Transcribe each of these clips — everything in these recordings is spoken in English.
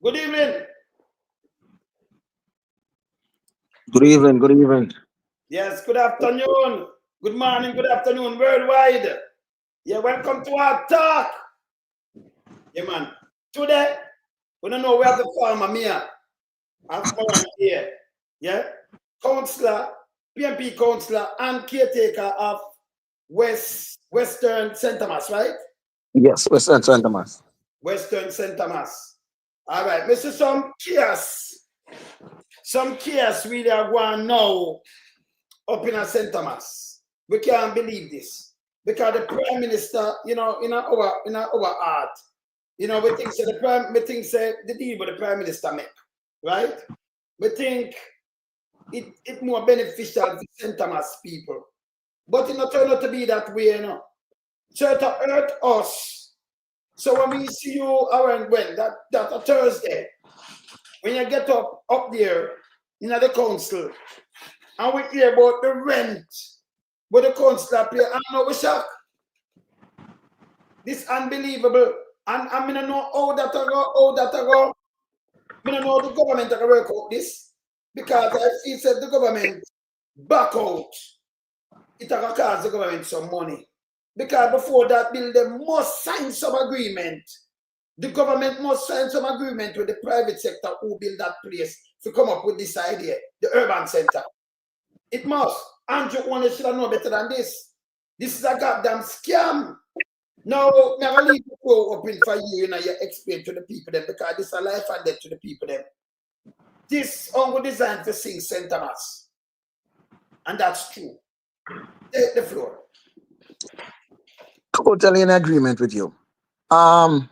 Good evening. Good evening, good evening. Yes, good afternoon. Good morning, good afternoon, worldwide. Yeah, welcome to our talk. Yeah, man. Today, we don't know we have the farmer Mia and Moran here. Yeah, councillor, PMP councillor, and caretaker of Western St. Thomas, right? Yes, Western St. Thomas. Western St. Thomas. All right, Mr. Some chaos really are going now up in St. Thomas. We can't believe this. Because the Prime Minister, in our art, we think say the deal with the Prime Minister make, right? We think it more beneficial to St. Thomas people. But it not turn out to be that way. So to hurt us. So when we see you around that a Thursday, when you get up there in the council, and we hear about the rent with the council pay, I know we shock. This unbelievable. And I don't know how that go. I don't know how the government can work out this. Because if it said the government back out, it will cost the government some money. Because before that bill, they must sign some agreement. The government must sign some agreement with the private sector who build that place to come up with this idea, the urban center. It must. Andrew Holness should have known better than this. This is a goddamn scam. Now, never leave the floor open for you, you explain to the people them because this is a life and death to the people them. This only designed to sing St. Thomas. And that's true. Take the floor. Totally in agreement with you. Um,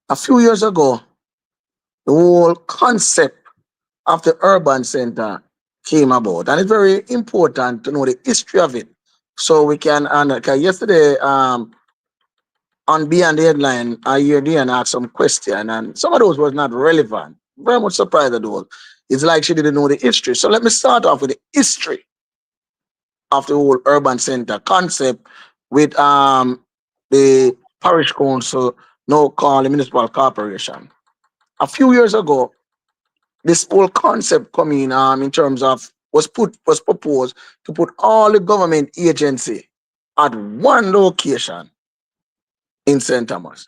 a few years ago, the whole concept of the urban center came about, and it's very important to know the history of it, so we can. And yesterday, on Beyond the Headline, I heard Diane ask some question, and some of those was not relevant. Very much surprised at those. It's like she didn't know the history. So let me start off with the history of the whole urban center concept with the parish council, now called the municipal corporation. A few years ago, this whole concept coming in terms of was proposed to put all the government agency at one location in St. Thomas.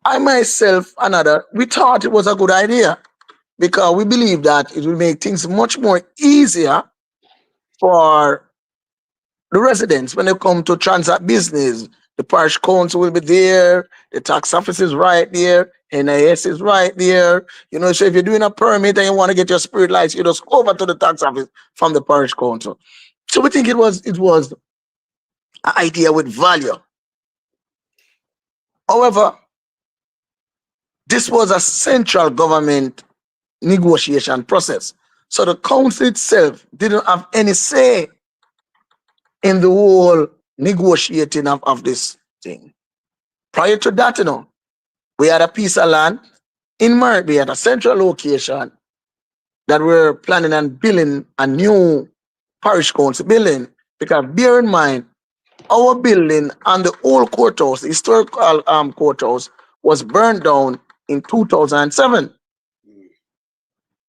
I myself, another, we thought it was a good idea because we believe that it will make things much more easier for the residents when they come to transact business. The parish council will be there, the tax office is right there, NIS is right there. So if you're doing a permit and you want to get your spirit lights, you just go over to the tax office from the parish council. So we think it was an idea with value. However, this was a central government negotiation process. So the council itself didn't have any say in the whole negotiating of this thing. Prior to that, we had a piece of land in Markie at a central location that we're planning on building a new parish council building. Because bear in mind, our building and the old courthouse, the historical courthouse, was burned down in 2007.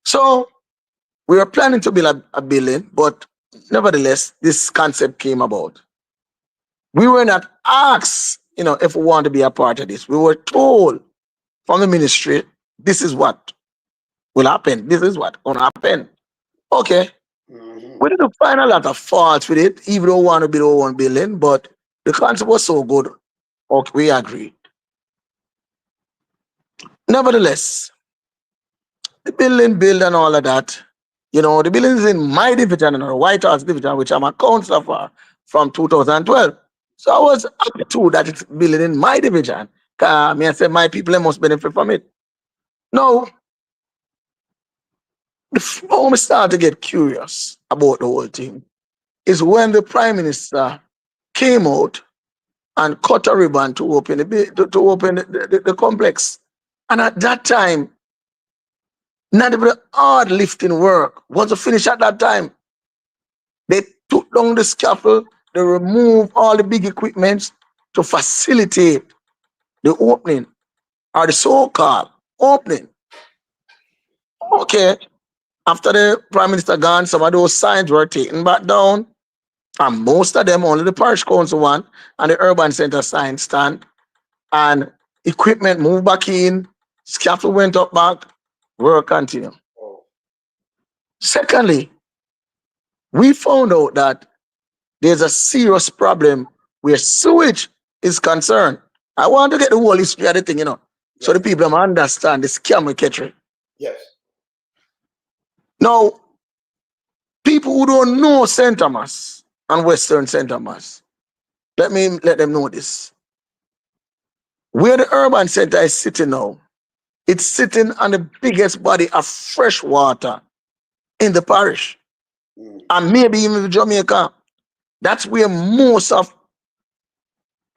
So we were planning to build a building, but nevertheless, this concept came about. We were not asked, if we want to be a part of this. We were told from the ministry, this is what will happen. This is what gonna happen. Okay. We didn't find a lot of faults with it, even though we want to build our own building, but the concept was so good. Okay, we agreed. Nevertheless, the building build and all of that, the building is in my division, the White House division, which I'm a councillor for from 2012. So I was happy too that it's building in my division. I said my people they must benefit from it. Now, the moment I started to get curious about the whole thing is when the Prime Minister came out and cut a ribbon to open the complex. And at that time, not even the hard lifting work was finished at that time. They took down the scaffold, they removed all the big equipments to facilitate the opening. or the so-called opening. Okay, after the Prime Minister gone, some of those signs were taken back down, and most of them, only the parish council one and the urban center sign stand, and equipment moved back in, scaffold went up back, work continue. Secondly, we found out that there's a serious problem where sewage is concerned. I want to get the whole history of the thing, so the people understand the scam we catch it. Yes. Now, people who don't know St. Thomas and Western St. Thomas, let them know this. Where the urban center is sitting now, it's sitting on the biggest body of fresh water in the parish. And maybe even Jamaica. That's where most of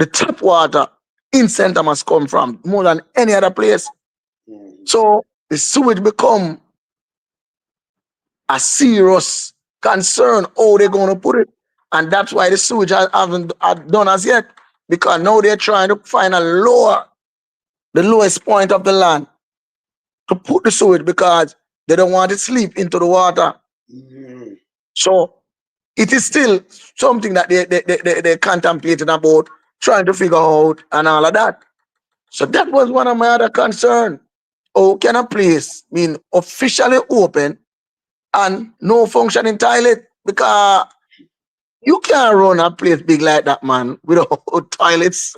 the tap water in St. Thomas come from, more than any other place. So the sewage become a serious concern how they're going to put it. And that's why the sewage haven't done as yet, because now they're trying to find the lowest point of the land to put the sewage, because they don't want it to slip into the water. So it is still something that they contemplated about, trying to figure out and all of that. So that was one of my other concerns. How can a place mean officially open and no functioning toilet? Because you can't run a place big like that, man, without toilets,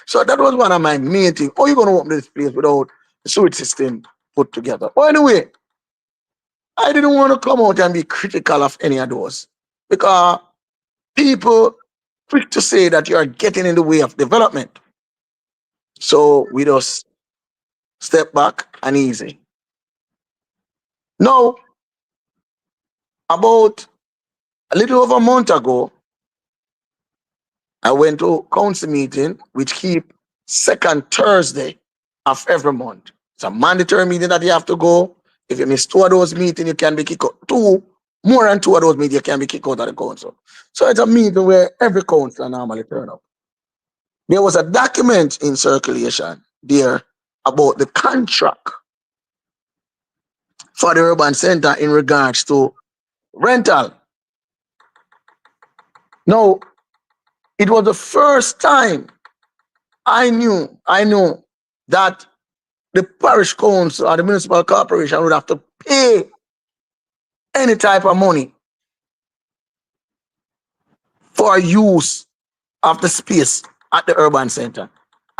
So that was one of my main things. How are you going to open this place without the sewage system put together? But anyway, I didn't want to come out and be critical of any of those, because people quick to say that you are getting in the way of development. So we just step back and easy. Now, about a little over a month ago, I went to council meeting, which keep second Thursday of every month. It's a mandatory meeting that you have to go. If you miss 2 of those meetings, you can be kicked out. More than 2 of those meetings, you can be kicked out of the council. So it's a meeting where every councilor normally turn up. There was a document in circulation there about the contract for the urban center in regards to rental. Now, it was the first time I knew that the parish council or the municipal corporation would have to pay any type of money for use of the space at the urban center.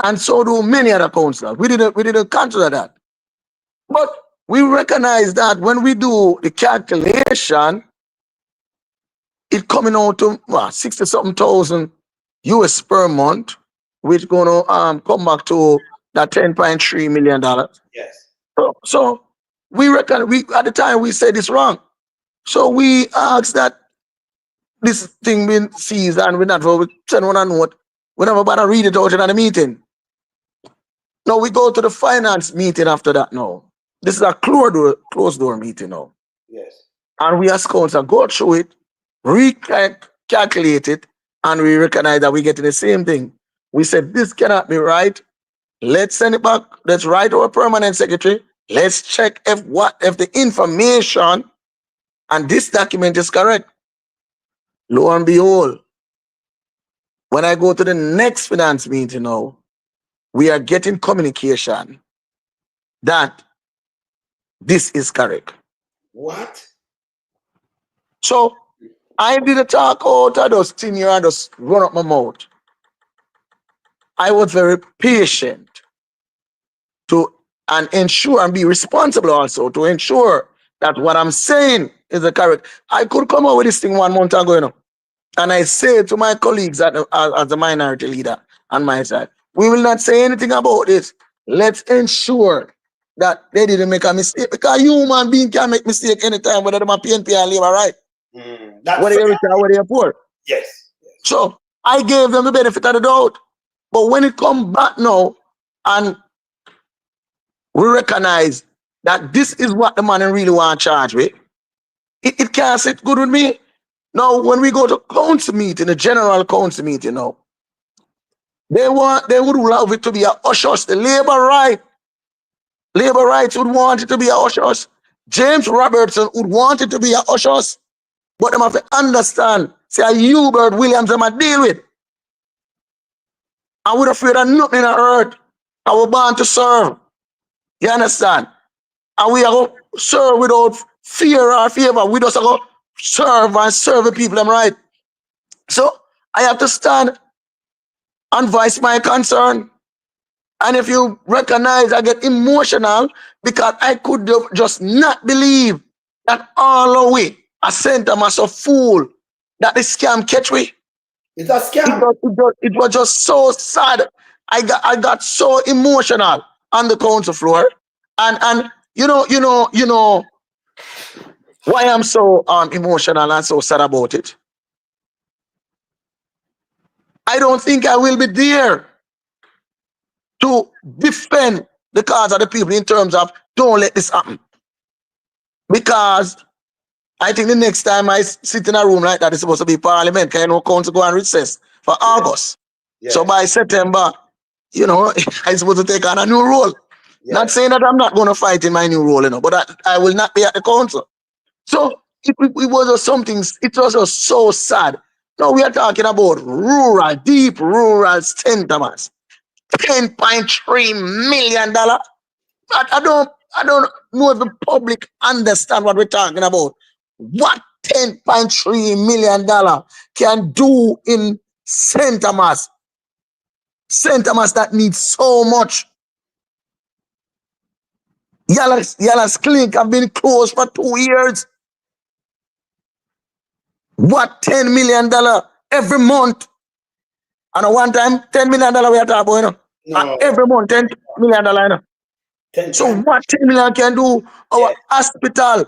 And so do many other councillors. We didn't consider that. But we recognize that when we do the calculation, it coming out to 60-something thousand US per month, which gonna come back to that $10.3 million. Yes. So we reckon at the time we said it's wrong. So we asked that this thing been seized and we not for send one a note. We never bother read it out in the meeting. Now we go to the finance meeting after that now. This is a closed door meeting now. Yes. And we as council go through it, recalculate it, and we recognize that we're getting the same thing. We said this cannot be right. Let's send it back. Let's write our permanent secretary. Let's check if the information and this document is correct. Lo and behold, when I go to the next finance meeting now, we are getting communication that this is correct. What? So I didn't talk out of those things here and just run up my mouth. I was very patient and ensure and be responsible also to ensure that what I'm saying is the correct. I could come out with this thing 1 month ago, and I say to my colleagues as the minority leader on my side, we will not say anything about this. Let's ensure that they didn't make a mistake, because human being can make mistake anytime, whether they're PNP or Labour, right? Whether you're rich or whether you're poor. Yes. So I gave them the benefit of the doubt. But when it comes back now, and we recognize that this is what the man really want to charge with, it can't sit good with me. Now, when we go to council meeting, a general council meeting now, They would love it to be a ushers. The labor rights would want it to be a ushers. James Robertson would want it to be a ushers. But them have to understand, say a Hubert Williams them a deal with. I would afraid of nothing in the earth. I was born to serve. You understand? And we are going to serve without fear or favor. We just are going to serve and serve the people them right. So I have to stand and voice my concern. And if you recognize, I get emotional because I could just not believe that all the way I sent them as a fool that the scam catch me. It's a scam. It was just so sad. I got so emotional on the council floor. And you know why I'm so emotional and so sad about it. I don't think I will be there to defend the cause of the people in terms of don't let this happen. Because I think the next time I sit in a room like that, it's supposed to be parliament, can you know, council go and recess for August. Yeah. So by September, you know, I'm supposed to take on a new role. Yeah. Not saying that I'm not going to fight in my new role, you know, but I will not be at the council. So it was just something, it was just so sad. Now we are talking about rural, deep rural St. Thomas. $10.3 million. I don't know if the public understand what we're talking about. What $10.3 million can do in St. Thomas? St. Thomas that needs so much. Yalla's Clinic have been closed for 2 years. What $10 million every month? And at one time, $10 million we are talking about, you know? No. Every month, $10 million, you know? 10 so times. What 10 million can do? Our hospital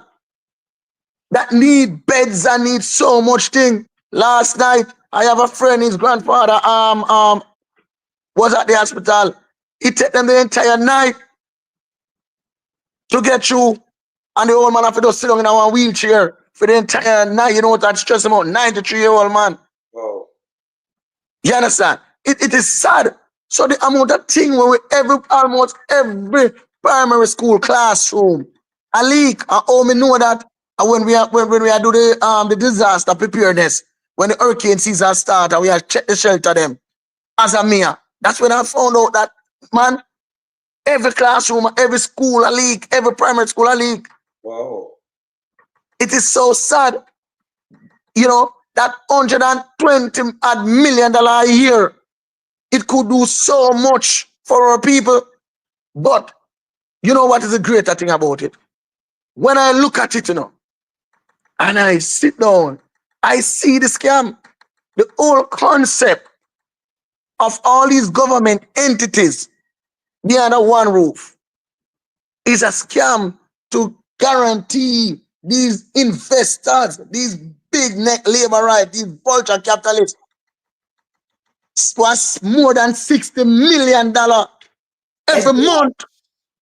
that need beds and need so much thing. Last night, I have a friend, his grandfather was at the hospital. It took them the entire night to get through. And the old man have to just sit down in a wheelchair for the entire night. You know what that stress him out? 93-year-old man. Wow. You understand? It is sad. So the amount of thing where almost every primary school classroom a leak. And how me know that when we are do the disaster preparedness, when the hurricane season start and we have check the shelter them as a mayor. That's when I found out that, man, every classroom, every school a leak, every primary school a leak. Wow. It is so sad, you know, that $120 million a year, it could do so much for our people. But you know what is the greater thing about it? When I look at it, you know, and I sit down, I see the scam. The whole concept of all these government entities behind one roof is a scam to guarantee these investors, these big neck labor rights, these vulture capitalists, was more than $60 million every month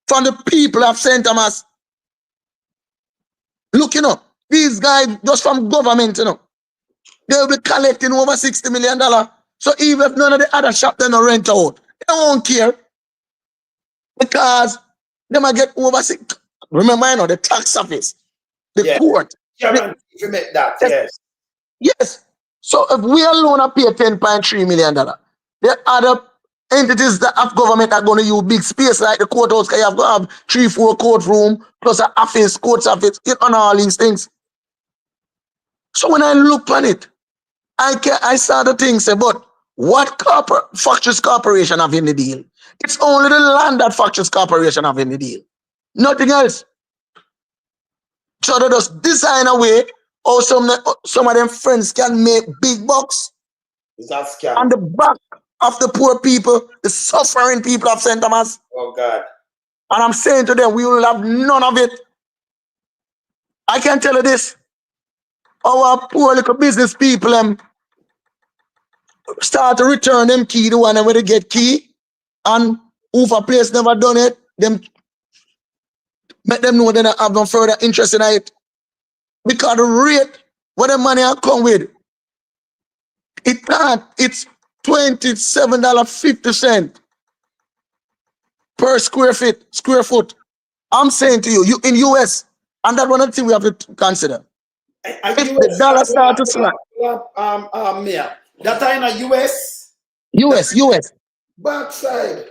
from the people of St. Thomas. Look, you know, these guys just from government, you know, they'll be collecting over $60 million. So even if none of the other shop they don't rent out, they won't care. Because they might get over six. Remember, you know, the tax office, the court. Yeah, you make that, yes. Yes. So if we alone are pay $10.3 million, there are other entities that have government are going to use big space like the courthouse, because you have to have 3-4 courtroom plus an office, court's office, on all these things. So when I look on it, I saw the thing say, but what Factories Corporation have in the deal? It's only the land that Factories Corporation have in the deal. Nothing else. So they just design a way or some of them friends can make big bucks. That scam. On the back of the poor people, the suffering people of St. Thomas. Oh God. And I'm saying to them, we will have none of it. I can tell you this. Our poor little business people start to return them key, the one where they get key. And who for place never done it, them make them know they don't have no further interest in it. Because the rate where the money come with, it can't, it's $27.50 per square foot. I'm saying to you, in US, and that's one of the things we have to consider. If the dollar starts to slide, that are in a US. US. Backside.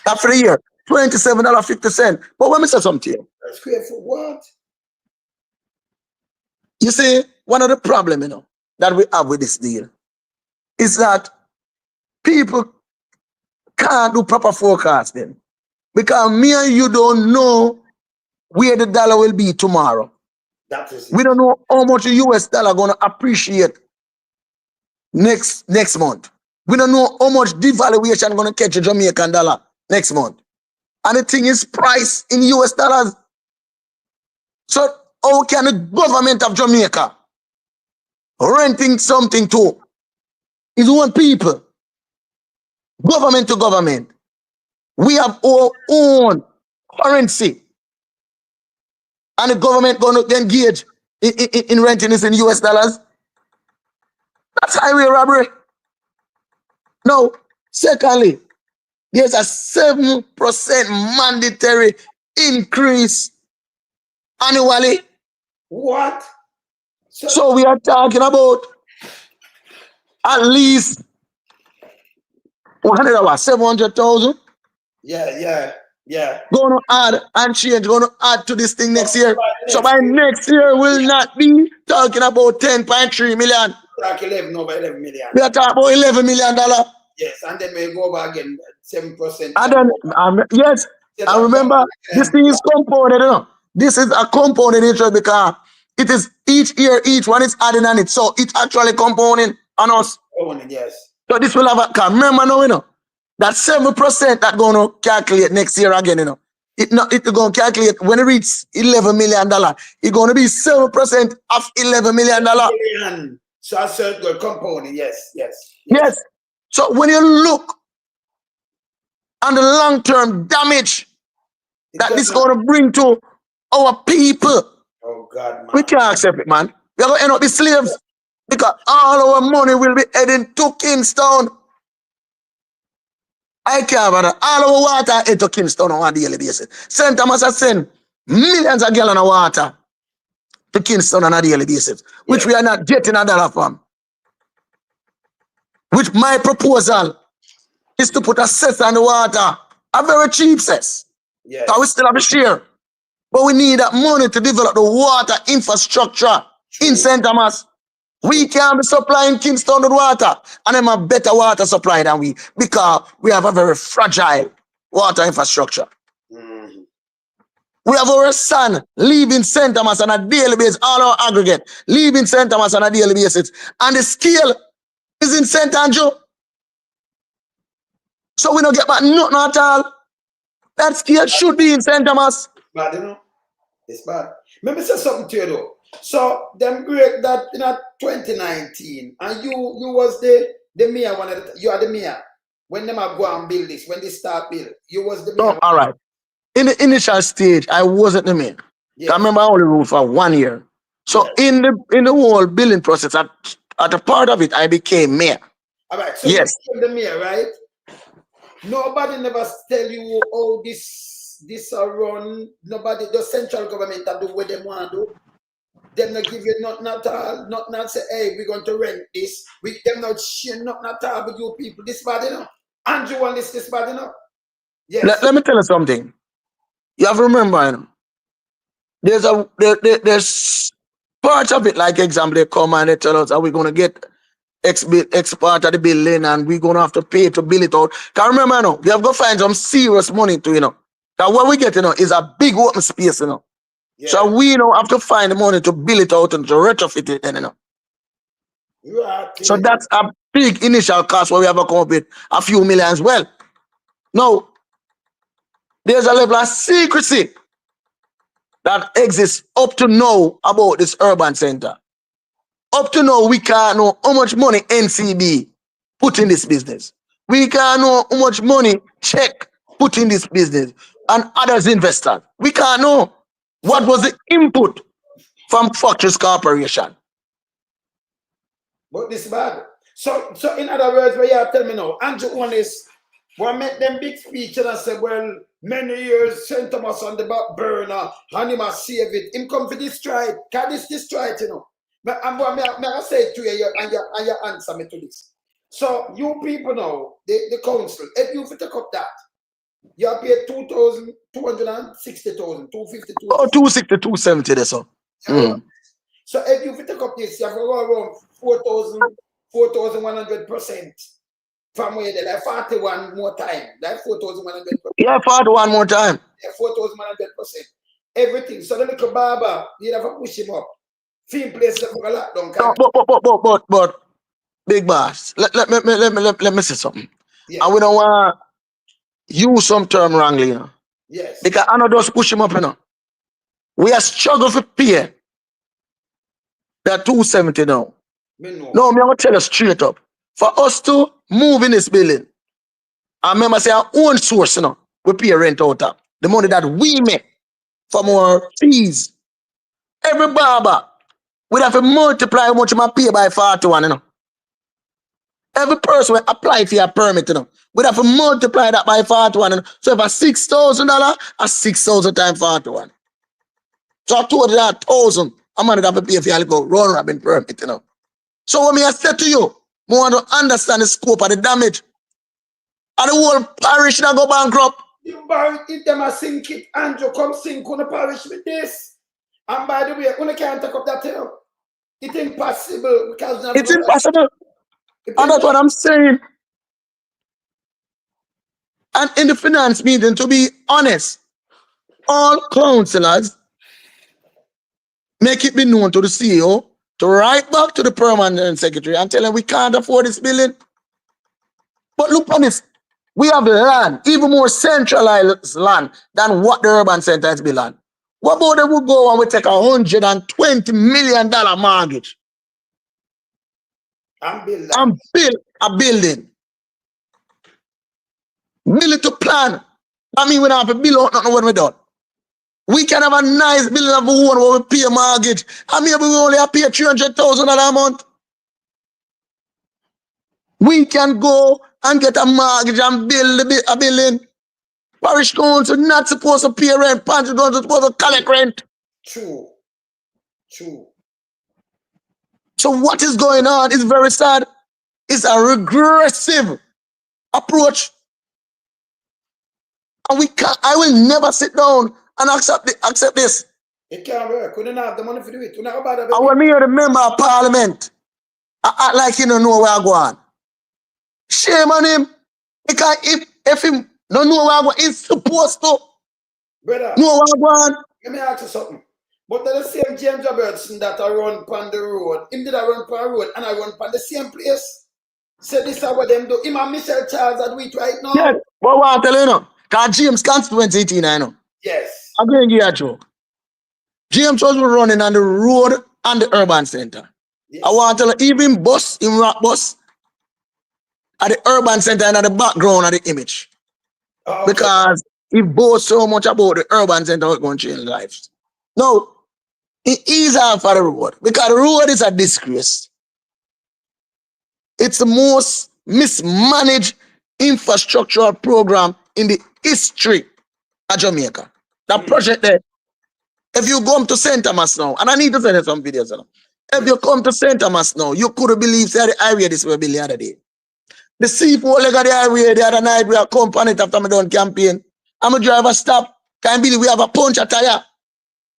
After a year, $27.50. But let me say something to you. Square foot what? You see, one of the problems, that we have with this deal is that people can't do proper forecasting because me and you don't know where the dollar will be tomorrow. That is it. We don't know how much the US dollar going to appreciate next month. We don't know how much devaluation going to catch a Jamaican dollar next month. And the thing is priced in US dollars. So how can the government of Jamaica renting something to is one people, government to government? We have our own currency. And the government going to engage in renting this in US dollars. That's highway robbery. No. Secondly, there's a 7% mandatory increase annually. What? So we are talking about at least $700,000. Yeah. Going to add and change, going to add to this thing next year. So by next year, we'll not be talking about 10.3 million. Talk 11 million. We are talking about $11 million. Yes, and then we go back again 7%. And then, yes, and remember, this thing is compounded, This is a compounded interest because it is each year, each one is adding on it. So it's actually compounding on us. Yes. So this will have a, remember now, that 7% that going to calculate next year again, It's going to calculate when it reaches $11 million. It's going to be 7% of $11 million. So I said good component, yes. Yes. So when you look on the long-term damage that this is going to bring to our people, oh God, man. We can't accept it, man. We are going to end up the slaves because all our money will be heading to Kingston. I can't bother. All our water head to Kingston on a daily basis. St. Thomas has sent millions of gallons of water to Kingston on a daily basis, which we are not getting a dollar from. Which my proposal is to put a cess on the water, a very cheap cess. Yes. So we still have a share. But we need that money to develop the water infrastructure in St. Thomas. We can be supplying Kingston with water, and them have better water supply than we, because we have a very fragile water infrastructure. Mm-hmm. We have our son leaving St. Thomas on a daily basis, all our aggregate leaving St. Thomas on a daily basis, and the scale is in St. Andrew. So we don't get back nothing at all. That scale should be in St. Thomas. Bad, It's bad. Let me say something to you though. So them break that in 2019, and you was the mayor you are the mayor. When them are go and build this, when they start build, you was the mayor. Oh, all right. In the initial stage, I wasn't the mayor. Yes. I remember I only ruled for 1 year. So in the whole building process, at a part of it, I became mayor. All right. So yes, you became the mayor, right? Nobody never tell you, oh, this are run. Nobody, the central government do what they want to do. Them not give you not say, hey, we're going to rent this. Them not share not all with you people. This bad, Andrew want this bad, Yes. Let me tell you something. You have to remember, there's part of it, like example, they come and they tell us that we're going to get X part of the building and we're going to have to pay to build it out. Can remember, we have to find some serious money to, That what we get, is a big open space, Yeah. So we have to find the money to build it out and to retrofit it, So that's a big initial cost where we have to come up with a few millions. Well, no, there's a level of secrecy that exists up to now about this urban center. Up to now, we can't know how much money NCB put in this business. We can't know how much money Check put in this business and others investors. We can't know what was the input from Fortress Corporation. But this bad. So in other words, what you are telling me now, Andrew Holness, will make them big speech and I say, well, many years St. Thomas on the back burner, and he must save it. Him come for destroy it. Can this destroy it, you know? But I say it to you and you answer me to this. So you people now, the council, if you take up that, you have paid 260,000, 250,000. Oh, 260, 270 there, so. So if you take up this, you have to go around 4,100% from where they like 41 more time. Like 4,100%. Yeah, 41 more time. Yeah, 4,100%. Everything. So the little barber, you have to push him up. Film place for a lot down. But big boss, let me say something. Yeah. And we don't want to use some term wrongly, you know. Yes. Because I know just push him up, you know. We are struggling for pay. That 270 now. No, I'm going to tell you straight up. For us to move in this building, I remember say our own source, you know, we pay rent out of. The money that we make from our fees. Every barber, we have to multiply how much I pay by 41, you know. Every person will apply for a permit, you know. We have to multiply that by 41. You know? So if a $6,000, a 6,000 times 41. So I told you that 1,000. I'm going to have to pay for your little run robin permit, you know. So what I say to you, I want to understand the scope of the damage. And the whole parish that go bankrupt. You borrow it, them a sink it, Andrew, come sink on the parish with this. And by the way, when I can't take up that, you know, it's impossible. Because it's impossible. And that's what I'm saying. And in the finance meeting, to be honest, all councillors make it be known to the CEO to write back to the permanent secretary and tell him we can't afford this building. But look on this. We have land, even more centralized land than what the urban center has been on. What about they would go and we take $120 million mortgage and build a building? Build it to plan. I mean, we don't have to build out nothing when we done. We can have a nice building of our own where we pay a mortgage. And maybe we only have to pay $300,000 a month. We can go and get a mortgage and build a building. Parish council not supposed to pay rent. Parish council supposed to collect rent. True. So what is going on is very sad. It's a regressive approach. And I will never sit down and accept this. It can't work. We don't have the money to do it. We not about and when me hear the member of parliament, I act like he don't know where I go on. Shame on him. Because if him don't know where I go, he's supposed to brother, know where I go on. Let me ask you something. But the same James Robertson that I run on the road, him did I run on the road and I run on the same place. So this is what them do. Him and Michelle Charles that we it right now. Yes, but what I tell you now, because James constituency 18, I know. Yes. I'm going to give you a joke. James was running on the road and the urban center. Yes. I want to tell you, even bus, in rock bus, at the urban center and at the background of the image. Okay. Because he boasts so much about the urban center, it's going to change lives. No, it is off for the road because the road is a disgrace. It's the most mismanaged infrastructural program in the history of Jamaica. That project there, if you come to St. Thomas now, and I need to send you some videos now. If you come to St. Thomas now, you couldn't believe that the highway this way built the other day. The C4 leg of the highway the other night, we are come on it after my done campaign. I'm a driver stop. Can't believe we have a puncture tire.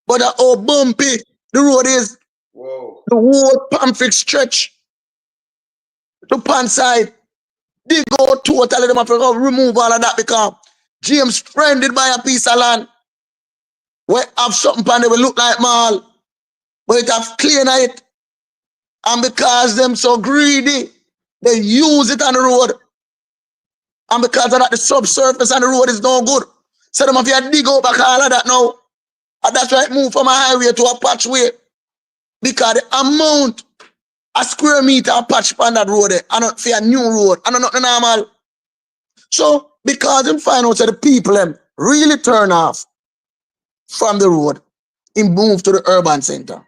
But how bumpy the road is. Whoa. The whole pamphlet stretch to pan side. They go totally, them have to remove all of that because James friended by a piece of land where have something pan that will look like mall, but it have clean it. And because them so greedy, they use it on the road. And because of that, the subsurface on the road is no good. So them have to dig out back all of that now. And that's why it moved from a highway to a patchway. Because the amount a square meter of patch on that road there, and not for a new road, and not normal. So because them find out that the people them really turn off from the road, and move to the urban center.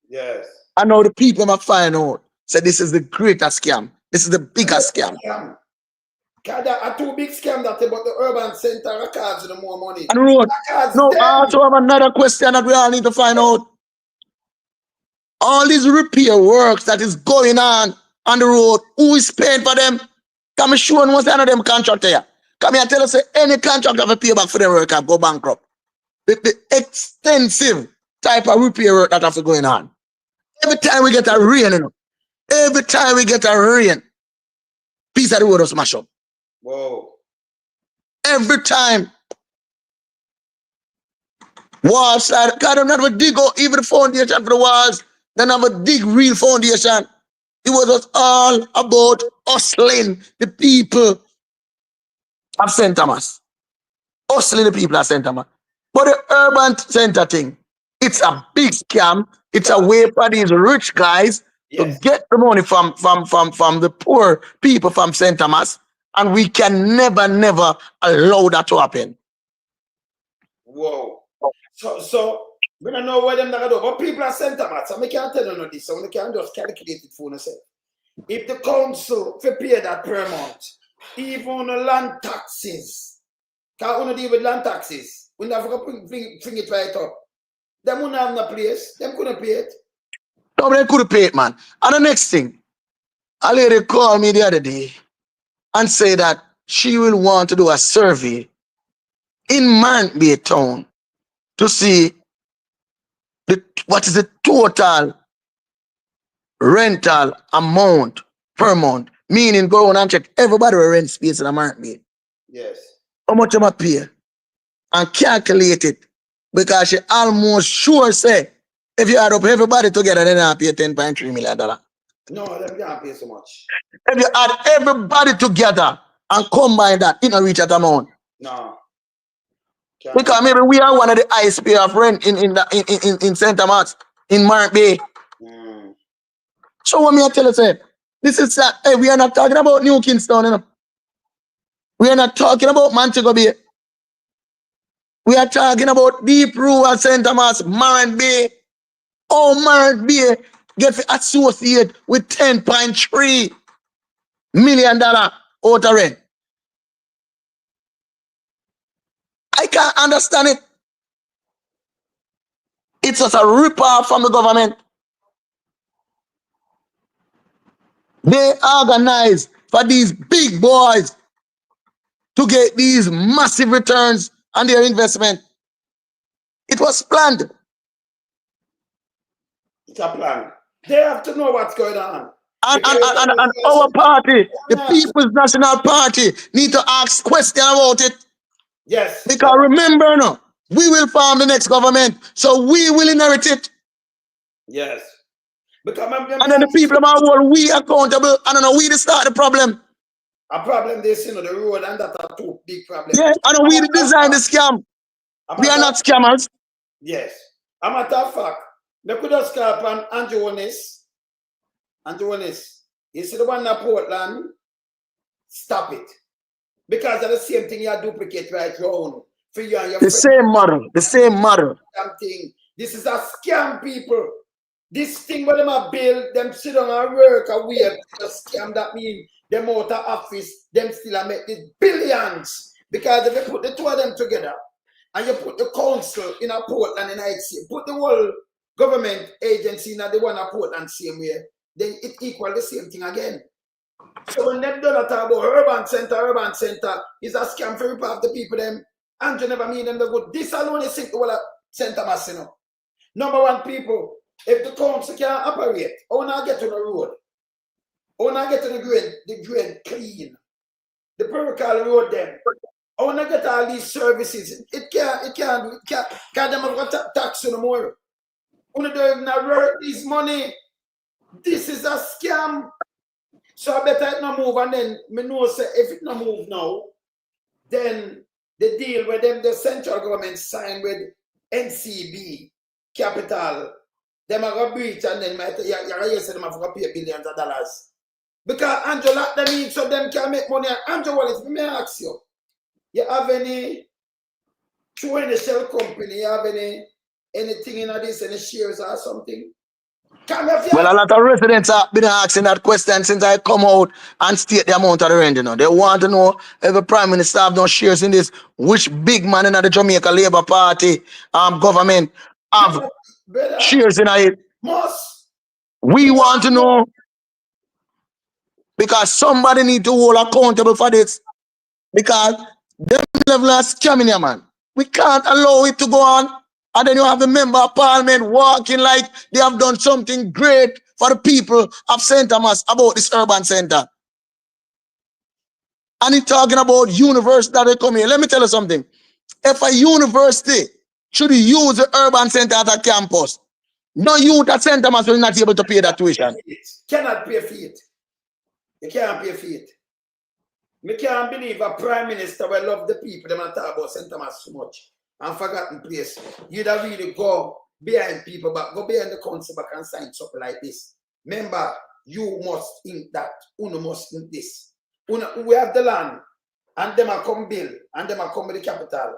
Yes. And now the people them find out, say this is the greatest scam This is the biggest scam. There are two big scams that about the urban center records the more money. And road. No, I also have another question that we all need to find out. All these repair works that is going on the road, who is paying for them? Come and show one of them contractor here. Come here and tell us any contractor have a pay back for their work go bankrupt. The extensive type of repair work that have to going on. Every time we get a rain, you know. Every time we get a rain, piece of the road will smash up. Whoa. Every time. Wall slide, because they never dig out even the foundation for the walls. They never dig real foundation. It was just all about hustling the people of St. Thomas. Hustling the people of St. Thomas. But the urban center thing, it's a big scam. It's a way for these rich guys to get the money from the poor people from St. Thomas. And we can never allow that to happen. Whoa. So we don't know where them not do. But people are St. Thomas, so we can't tell you this. So we can just calculate it for yourself. If the council for pay that per month, even the land taxes, can't deal with land taxes, we never bring it right up. Them wouldn't have no place. Them couldn't pay it. No, they couldn't pay it, man. And the next thing, a lady called me the other day and said that she will want to do a survey in Markie town to see what is the total rental amount per month. Meaning go on and check everybody will rent space in a Markie. Yes. How much am I pay? And calculate it. Because she almost sure say, if you add up everybody together, then I pay $10.3 million. No, them can't pay so much. If you add everybody together and combine that, it don't reach that amount. No. Because maybe we are one of the highest pay of rent in St. Thomas, in Markie. So what me I tell you, say, this is that, hey, we are not talking about New Kingston, you know. We are not talking about Montego Bay. We are talking about deep rural St. Thomas, Markie. Oh, Markie get to associate with $10.3 million out of rent. I can't understand it. It's just a rip-off from the government. They organize for these big boys to get these massive returns on their investment. It was planned. It's a plan. They have to know what's going on. And our party, the People's National Party, need to ask questions about it. Yes. Because remember, no, we will form the next government, so we will inherit it. Yes. Because and then the people are well, we accountable, and then we to start the problem. A problem they see, you know, the road, and that's a too big problem. Yeah, and we design the scam. We are not scammers. Yes. A matter of fact, they could have scalp on Holness. Holness. You see the one in Portland, stop it. Because of the same thing you duplicate right around for you and your The same model. The same model. Thing. This is a scam, people. This thing where them a build, them sit down and work a way to scam, that mean them out of office, them still make the billions. Because if you put the two of them together and you put the council in a Portland and IC, put the whole government agency in the one at Portland same way, then it equals the same thing again. So when them done talk about urban center is a scam for half the people them, and you never mean them the good. This alone is the whole St. Thomas, you know. Number one, people, if the council can't operate, how not get to the road? How not get to the drain clean? The pericale road then. How not get all these services? It can't them have got tax no more. When they don't even work this money, this is a scam. So I better it not move, and then me know say if it not move now, then the deal with them, the central government signed with NCB Capital, them are going to breach, and then you say them have to pay billions of dollars. Because Andrew lock them in so them can make money. Andrew Wallace, let me ask you, you have any, through any shell company, you have anything in this, any shares or something? Well, a lot of residents have been asking that question since I come out and state the amount of the rent, you know. They want to know if the Prime Minister have no shares in this, which big man in the Jamaica Labour Party government have shares in it. We want to know because somebody need to hold accountable for this. Because them level of scamming here, man. We can't allow it to go on. And then you have the member of parliament walking like they have done something great for the people of St. Thomas about this urban center. And he's talking about university that they come here. Let me tell you something. If a university should use the urban center as a campus, no youth at St. Thomas will not be able to pay that tuition. Cannot pay for it. You can't pay for it. Me can't believe a prime minister will love the people them and talk about St. Thomas so much and forgotten place. You'd have really go behind people, but go behind the council back and sign something like this. Remember, you must think that, Uno must think this. We have the land, and them are come build, and them are come with the capital.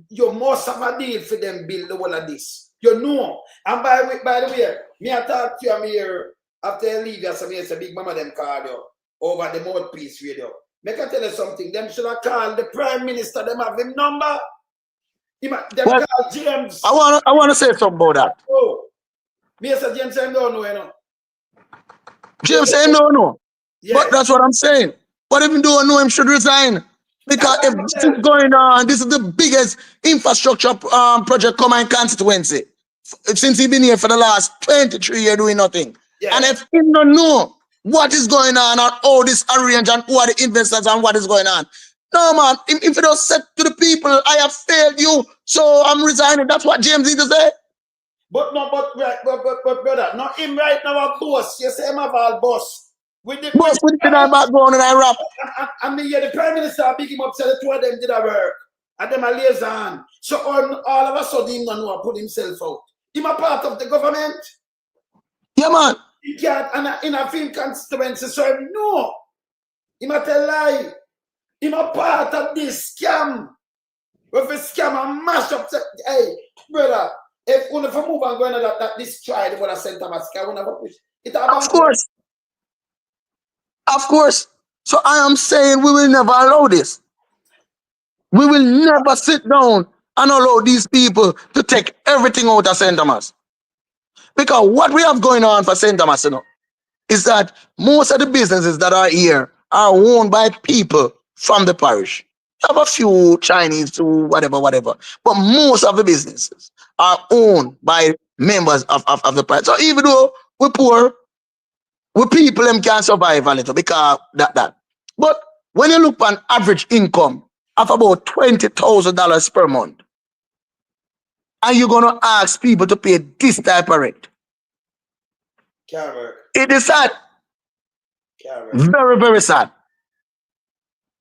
You must have a deal for them build the whole of this. You know. And by the way, me I talk to you here after I leave you, so me say big mama them call you over the mouthpiece radio. Make I tell you something, them should have called the prime minister, them have him number. Them well, call James. I want to say something about that. Oh, me say James say no, you know. James say no. Yes. But that's what I'm saying. But if you don't know, him should resign. Because if this is going on, this is the biggest infrastructure project coming in constituency. Since he's been here for the last 23 years doing nothing. Yeah. And if he don't know what is going on and how this arranged and who are the investors and what is going on. No, man, if you don't say to the people, I have failed you, so I'm resigning. That's what James need to say. But brother, not him right now a boss. You say him have all boss. With the background and I rap. I mean, yeah, the prime minister big him up, said the two of them did a work. And them a liaison. So all of a sudden, him don't know put himself out. Him a part of the government. Yeah, man. He can't, and in a film constituency, so no. He might tell lie. He a part of this scam. If a scam and mash up, hey, brother, if we never move and go into that this trial, they would have sent Thomas, we never push. Of course. Of course. So I am saying we will never allow this. We will never sit down and allow these people to take everything out of St. Thomas. Because what we have going on for St. Thomas, you know, is that most of the businesses that are here are owned by people from the parish. You have a few Chinese to whatever. But most of the businesses are owned by members of the parish. So even though we're poor, we people them can survive a little because that. But when you look on average income of about $20,000 per month, and you're going to ask people to pay this type of rent. Can't work. It is sad. Can't work. Very, very sad.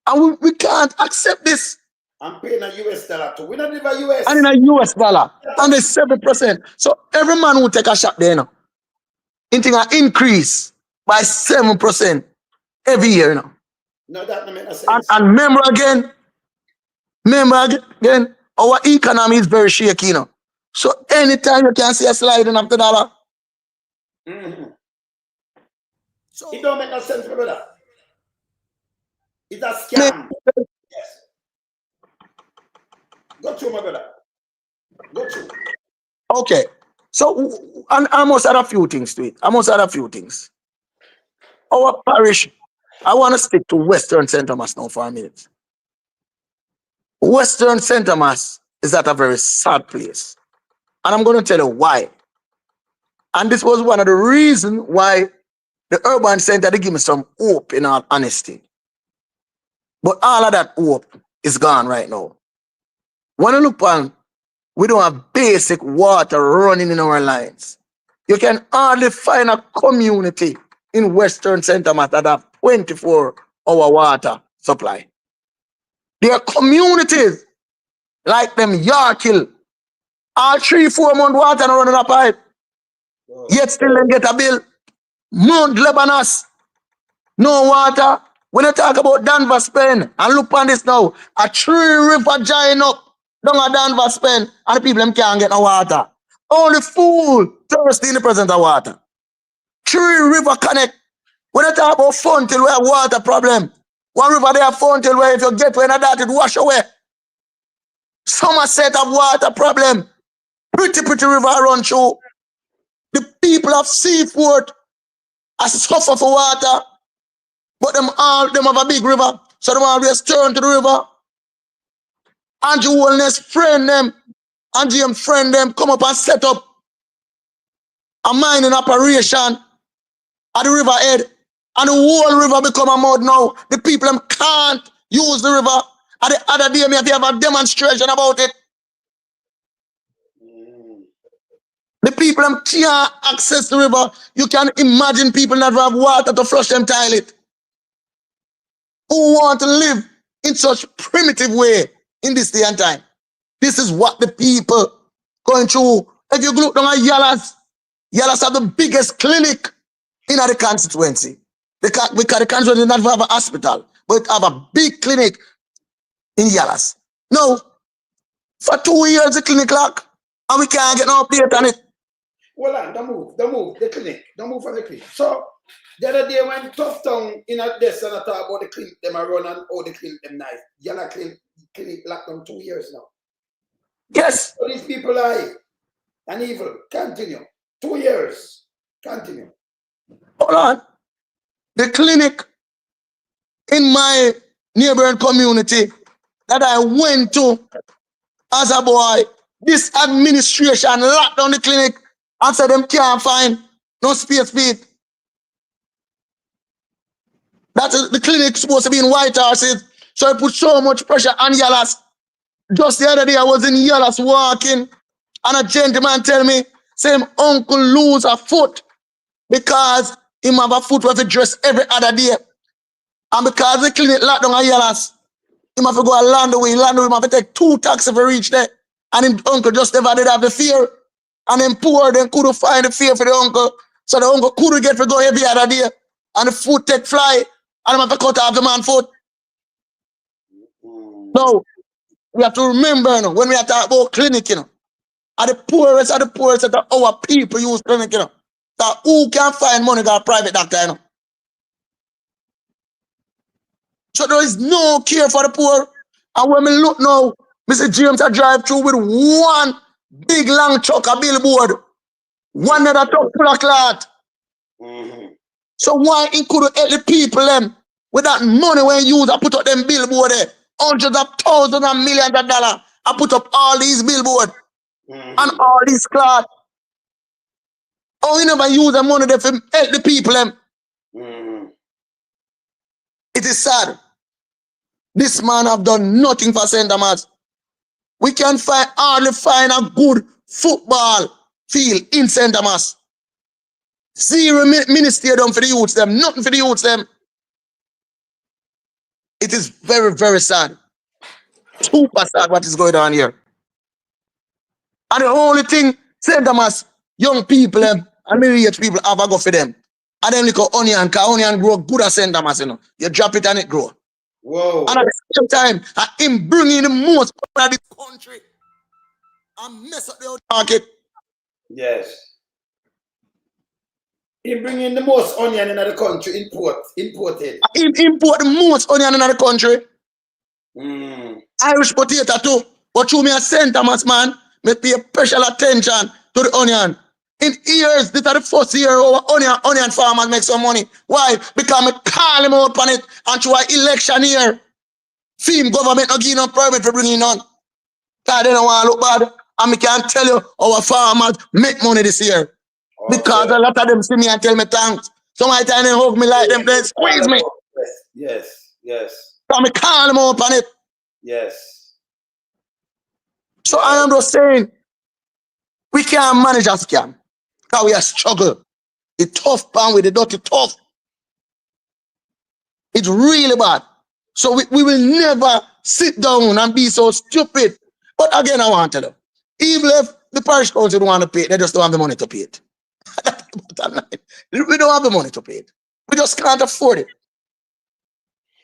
And we can't accept this. I'm paying a US dollar too. We don't live a US. And in a US dollar. And there's 7%. So every man will take a shot there, you know. It increase by 7% every year, you know. No, that doesn't make sense. And remember again, our economy is very shaky, you know. So anytime you can see a sliding of the dollar. So it don't make no sense, brother. It's a scam. Yes. Go through, my brother. Go through. Okay. So I must add a few things to it. Our parish, I want to stick to Western St. Thomas now for a minute. Western St. Thomas is at a very sad place. And I'm going to tell you why. And this was one of the reasons why the urban center, they give me some hope in all honesty. But all of that hope is gone right now. When you look on, we don't have basic water running in our lines. You can hardly find a community in Western St. Thomas that have 24-hour water supply. There are communities like them Yorkill, all 3-4 months water running a pipe. Yet still they get a bill. Mount Lebanon, no water. When you talk about Danvers Pen, and look on this now, a 3 river giant up down a Danvers Pen, and the people them can't get no water. Only fool thirsty in the presence of water. 3 river connect. When I talk about fountain, we have water problem. One river there, fountain where if you get when that, it wash away. Somerset have water problem. Pretty river run through. The people of Seaford are suffer for water, but them have a big river, so them always turn to the river. Andrew Holness friend them, and James friend them come up and set up a mining operation at the river head, and the whole river become a mud now. The people them can't use the river. And the other day, me have a demonstration about it. The people them can't access the river. You can imagine people not have water to flush them toilet. Who want to live in such primitive way in this day and time? This is what the people going through. If you look down at Yallas have the biggest clinic in the constituency. Because the constituency does not have a hospital, but it have a big clinic in Yallas. Now, for 2 years the clinic lock, and we can't get no update on it. Well, don't move, the clinic. Don't move from the clinic. So, the other day when Tough Town in a desk and I talk about the clinic, them are run and all the clinic them nice. Yalla clinic locked down 2 years now. Yes. So these people are and evil. Continue. 2 years. Continue. Hold on. The clinic in my neighboring community that I went to as a boy, this administration locked down the clinic and said them can't find no space for it. The clinic supposed to be in White Horses, so it put so much pressure on Yallas. Just the other day I was in Yallas walking, and a gentleman tell me, same uncle lose a foot because him have a foot where he dress every other day. And because the clinic locked down at Yallas, him have to go a land away, him have to take 2 taxis to reach there. And him uncle just never did have the fear. And them poor, them couldn't find the fear for the uncle. So the uncle couldn't get to go every other day. And the foot take fly, and him have to cut off the man's foot. No, we have to remember, you know, when we are talking about clinic, you know, are the poorest that our people use clinic, you know. That who can find money got a private doctor, you know. So there is no care for the poor. And when we look now, Mr. James I drive through with one big long truck, a billboard, one other truck full of cloth. So why he couldn't help the people them with that money when you use I put up them billboard there, hundreds of thousands and millions of dollars. I put up all these billboard and all these cloth. Oh, you never use the money there for help the people them. It is sad. This man have done nothing for St. Thomas. We can hardly find a good football field in St. Thomas. 0 mini stadium for the youths them, nothing for the youths them. It is very, very sad. Super sad what is going on here. And the only thing St. Thomas, young people them, and middle-aged people have a go for them. And then look at onion, because onion grow good at St. Thomas, you know. You drop it and it grow. Whoa. And at the same time, him bringing the most out of this country and mess up the market. Yes. He bringing the most onion in the country, imported. He import the most onion in the country. Irish potato too. But through me a St. Thomas man, me pay special attention to the onion. In years, this is the first year our onion farmers make some money. Why? Because me call him out on it and through an election year. Film government not give no permit for bringing on. Because they don't want to look bad. And me can tell you our farmers make money this year. Okay. Because a lot of them see me and tell me thanks. Some of the time they hug me like them, they squeeze me. Yes. So me call them up on it. Yes. So I am just saying, we can't manage a scam. Because we are struggle. It's tough, pan with the dirty tough. It's really bad. So we will never sit down and be so stupid. But again, I want to tell you, even if the parish council don't want to pay it, they just don't have the money to pay it. We don't have the money to pay it. We just can't afford it.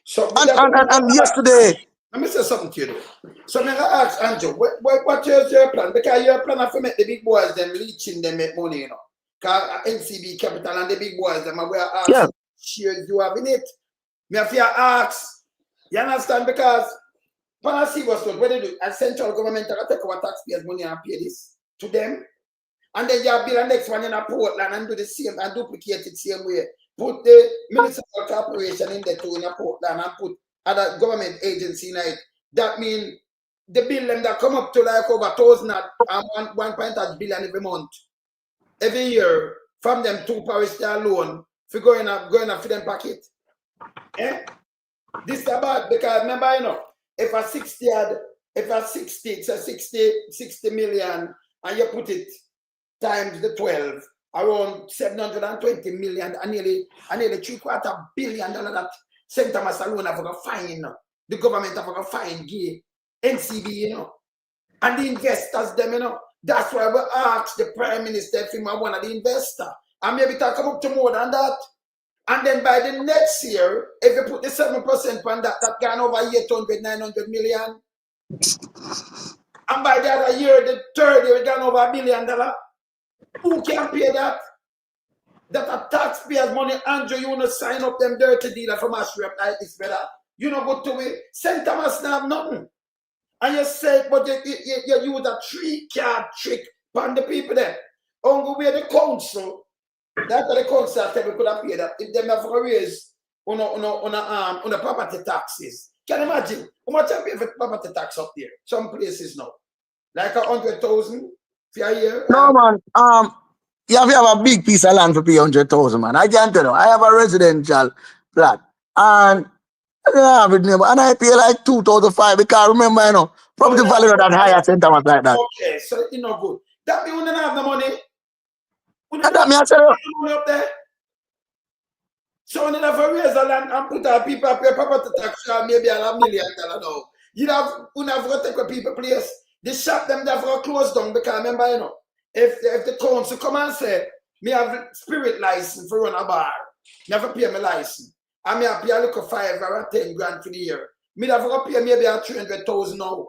So and yesterday, let me say something to you. So I'm going to ask Andrew, what is your plan? Because your plan is to make the big boys them leeching them make money, you know. NCB Capital and the big boys, them are where Yeah. shares you have in it. Me have to ask. You understand? Because policy was what they do, and central government are take our taxpayers' money and pay this to them. And then you build the next one in a Portland and do the same and duplicate it same way. Put the municipal corporation in there too in a Portland and put other government agency in it. That means the bill them that come up to like over 1.8 billion every month, every year, from them two parish they alone for going up for them pocket. Eh? This is bad because remember, you know, if a 60, it's a 60 million and you put it times the 12, around 720 million and nearly $750 million that St. Thomas alone have got fine, you know. The government have got fine give NCB, you know. And the investors them, you know. That's why we ask the Prime Minister if he might one of the investor. And maybe to come up to more than that. And then by the next year, if you put the 7% on that gone over 800, 900 million. And by the other year, the third year, it gone over $1 billion. Who can pay that? That a taxpayers' money, Andrew, you want to sign up them dirty dealer from Ashram like this, better. You know, go to it. St. Thomas now have nothing. And you say, but you use a 3-card trick on the people there. Only where the council, that's what the council said we could have paid that. If they have to raise on the property taxes. Can you imagine? How much I pay for property tax up there? Some places now. Like 100,000 for a year. No, man. You have a big piece of land to pay 100,000, man. I can't tell you. I have a residential flat. And I don't have it near, and I pay like 2,005 because remember, you know, property value that high at St. Thomas like that. Okay, so you know good. That means we don't have the money. And that means I say, money up there. So when you have to raise the land and put our people pay property tax, maybe $1 million now. You have to take a people place. The shop them have to close down because remember, you know, if the council come and say, me have spirit license for run a bar, never pay my license. And me have pay a little 5 or 10 grand for the year. Me have to pay maybe a 300,000 now.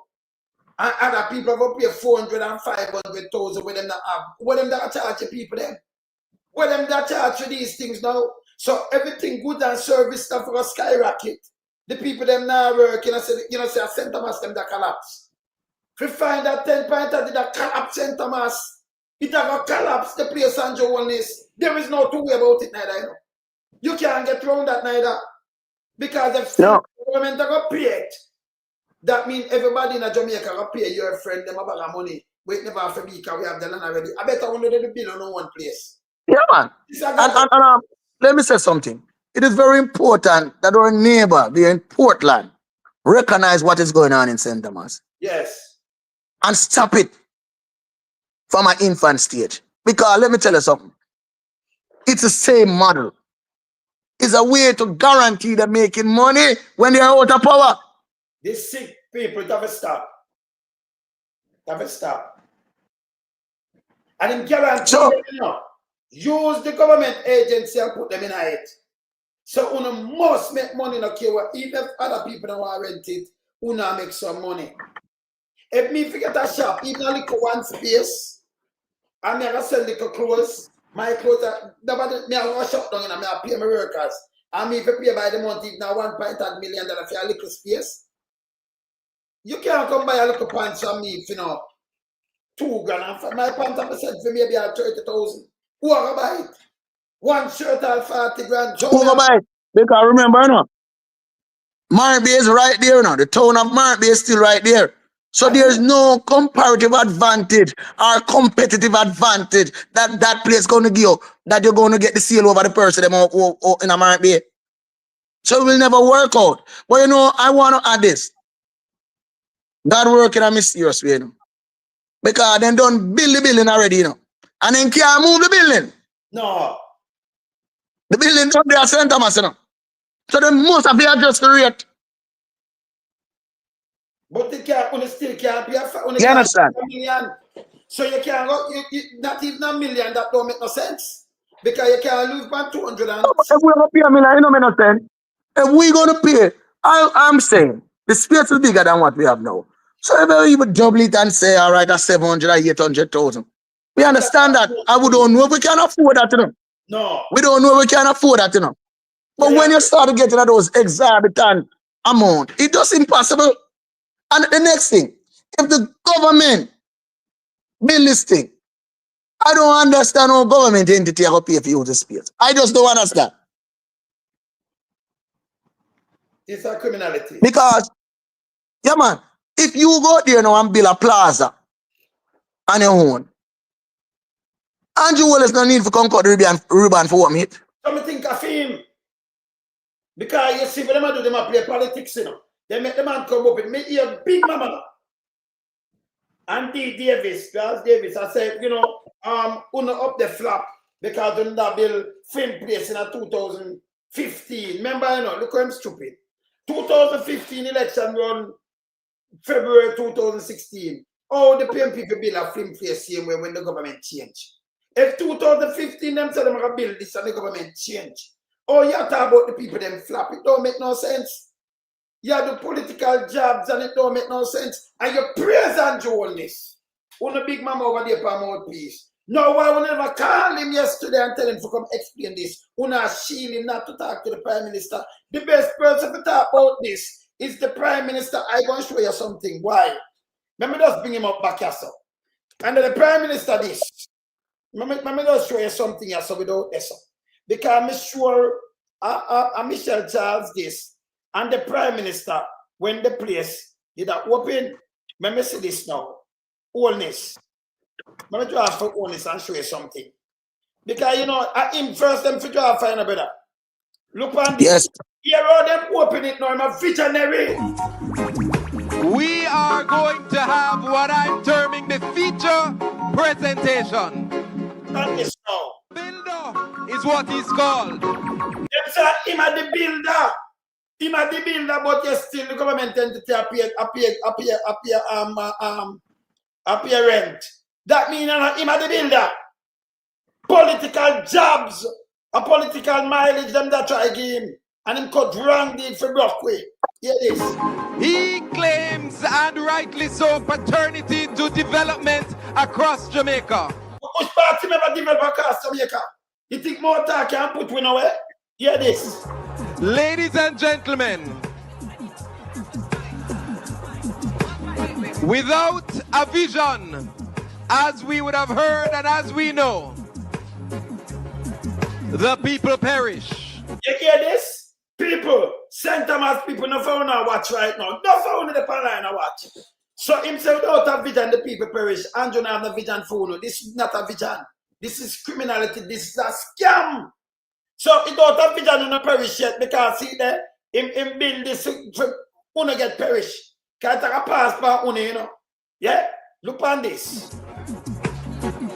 And other people have to pay 400 and 500,000 with them that have. What them that charge the people then? What them that charge for these things now? So everything good and service stuff for a skyrocket. The people them now work, say a St. Thomas them that collapse. If you find that 10 point that collapse St. Thomas, it have a collapse the place and Holness. There is no two way about it neither, you know. You can't get around that neither. Because if the government are going to pay it, that means everybody in Jamaica will pay your friend them about money. Wait never have to be because we have the land already. I better want to do the bill on one place. yeah, man. And let me say something. It is very important that our neighbor, the in Portland, recognize what is going on in St. Thomas. Yes. And stop it from an infant stage. Because let me tell you something. It's the same model. It's a way to guarantee them making money when they are out of power. These sick people have to stop. Have to stop. And in guarantee them, you know, use the government agency and put them in it. So you must make money in a care. Even if other people don't want to rent it, you make some money. If me forget a shop, even a little one space, and me I sell little clothes, my clothes, me I shop down and I pay my workers. And me if you pay by the month, even $1.8 million for a little space, you can't come buy a little pants from me if you know $2 grand. And my pants are sent for maybe 30,000. Who are buy it? One shirt at 40 grand. Who go buy it? Because remember, you know, Markie is right there, you know. The town of Markie is still right there. So there's no comparative advantage or competitive advantage that place going to give you, that you're going to get the seal over the person them in a Markie. So it will never work out. But you know, I want to add this. God work in a mysterious way, you know. Because they done build the building already, you know. And then can't move the building. No. The building up there at St. Thomas, you know. So they must have been adjust the rate. But they can't, still can't be You understand? $1 million. So you can't go, not even $1 million, that don't make no sense. Because you can't lose by 200 and... If we're going to pay $1 million, it don't make no sense. If we're going to pay, I'm saying, the space is bigger than what we have now. So if we even double it and say, all right, that's 700 or 800,000. We understand that. And we don't know if we can afford that, you know. No. We don't know if we can afford that, you know. But when you start getting at those exorbitant amount, it just impossible. And the next thing, if the government build this thing, I don't understand how government entity are going to pay for you the space. I just don't understand. It's a criminality. Because, yeah man, if you go there now and build a plaza on your own, Andrew Holness no need to come cut the ribbon for what, mate? So I think of him. Because you see, when them do them play politics, you know. They make the man come up and make you a big mama. And Davis, I said, you know, uno up the flap because when that bill film place in 2015. Remember, you know, look how I'm stupid. 2015 election run February 2016. Oh, the people bill a film place same way when the government changed. If 2015 them said them gonna build this and the government change. Oh, you talk about the people them flap, it don't make no sense. You do political jobs and it don't make no sense. And you praise Andrew Holness. On a big mama over there for mouthpiece. No, I will never call him yesterday and tell him to come explain this. Una shield him not to talk to the Prime Minister. The best person to talk about this is the Prime Minister. I'm going to show you something. Why? Let me just bring him up back here, so. And the Prime Minister this. Let me just show you something here, so without this. Because I'm sure Michelle Charles this and the Prime Minister, when the place did that open, let me see this now. Holness. Let me draw for Holness and show you something. Because, you know, at him first, them figure out find a better. Look on this. Yes. Here all them open it now. I'm a visionary. We are going to have what I'm terming the feature presentation. Not this now. Builder is what he's called. Them say him at the builder. Him at the builder, but yes, still the government entity appear rent. That means him at the builder. Political jobs, a political mileage, them that try give him. And him cut wrong deed for Brockway. Hear this. He claims, and rightly so, paternity to development across Jamaica. Which party never develop across Jamaica? You think more talk can put win away? Hear this. Ladies and gentlemen, without a vision, as we would have heard and as we know, the people perish. You hear this? People, St. Thomas people, no phone now watch right now. No phone in the line now watch. So himself without a vision, the people perish. Andrew have no vision for you. This is not a vision. This is criminality. This is a scam. So it don't have vision in the perish yet because see there, him build this for uno get perish. Can't take a passport uno, you know. Yeah? Look on this.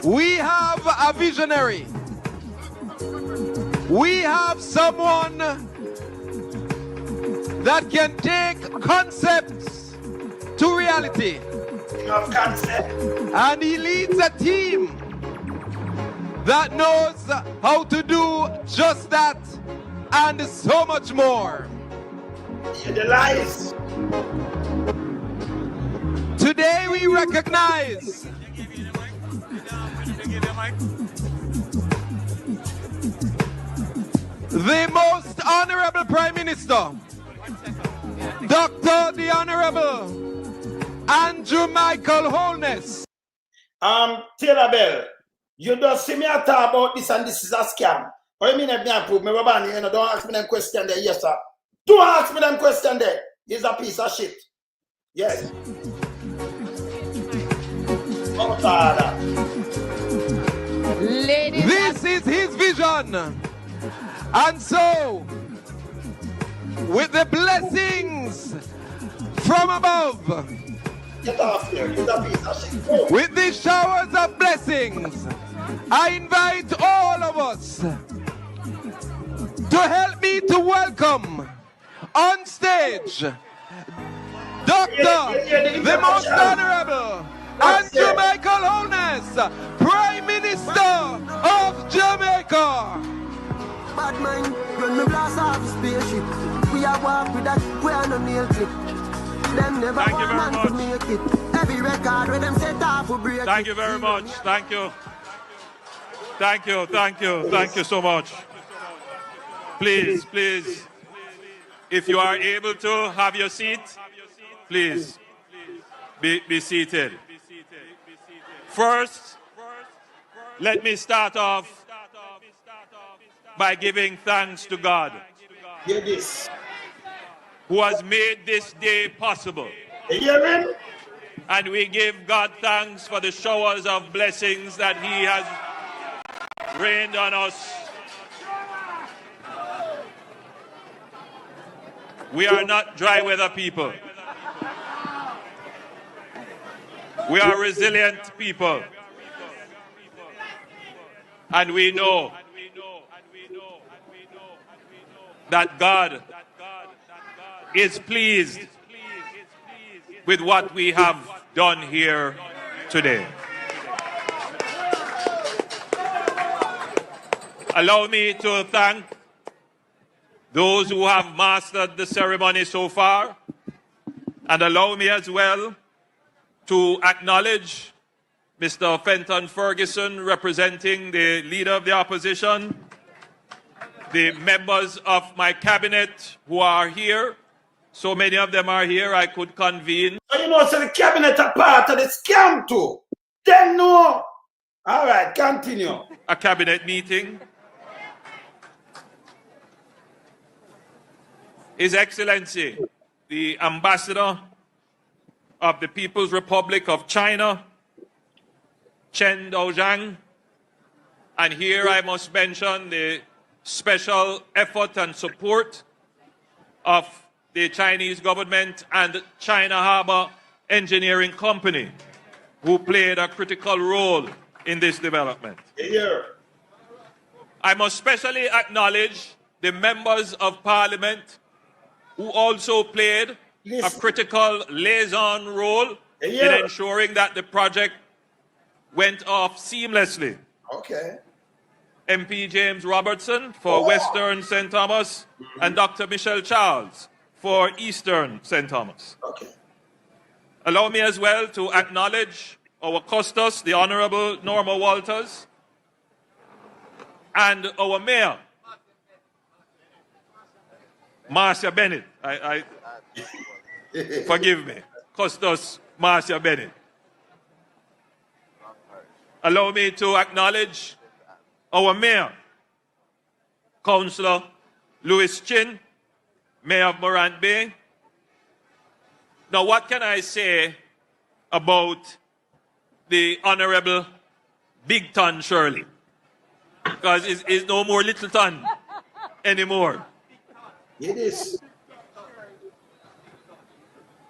We have a visionary. We have someone that can take concepts to reality. Of concept. And he leads a team that knows how to do just that and so much more. Yeah, the lies. Today we recognize the most honorable Prime Minister, Dr. the Honorable Andrew Michael Holness. Taylor Bell, you don't see me talk about this and this is a scam. What do you mean if me approve? Me Robani, you know, don't ask me them question there. Yes, sir. Don't ask me them question there. It's a piece of shit. Yes. Oh, Father. Ladies, this is his vision. And so, with the blessings from above, Get off here. It's a piece of shit. Oh. with the showers of blessings, I invite all of us to help me to welcome on stage Dr. the Most Honorable Andrew Michael Holness, Prime Minister of Jamaica. Bad mind, when me blast off the spaceship, we are walk with that, we are no nail clip. Them never want man to make it. Every record where them set off have to break Thank it. you very much. Thank you. Thank you. Thank you. Thank you so much. Please, please, if you are able to have your seat, please be seated. First, let me start off by giving thanks to God, Hear this. who has made this day possible. You hear him? And we give God thanks for the showers of blessings that He has rained on us. We are not dry weather people. We are resilient people. And we know that God is pleased with what we have done here today. Allow me to thank those who have mastered the ceremony so far, and allow me as well to acknowledge Mr. Fenton Ferguson, representing the Leader of the Opposition, the members of my cabinet who are here. So many of them are here, I could convene. So you know, so the cabinet are part of the scam too. Then no. All right, continue. A cabinet meeting. His Excellency, the Ambassador of the People's Republic of China, Chen Daozhang, and here I must mention the special effort and support of the Chinese government and China Harbor Engineering Company, who played a critical role in this development. Here. I must specially acknowledge the members of Parliament who also played a critical liaison role in ensuring that the project went off seamlessly. Okay. MP James Robertson for Western St. Thomas and Dr. Michelle Charles for Eastern St. Thomas. Okay. Allow me as well to acknowledge our custos, the Honorable Norma Walters, and our Mayor, Marcia Bennett. Forgive me, Custos Marcia Bennett. Allow me to acknowledge our Mayor, Councillor Louis Chin, Mayor of Morant Bay. Now, what can I say about the Honorable Big Ton Shirley? Because it's no more Little Ton anymore. It is.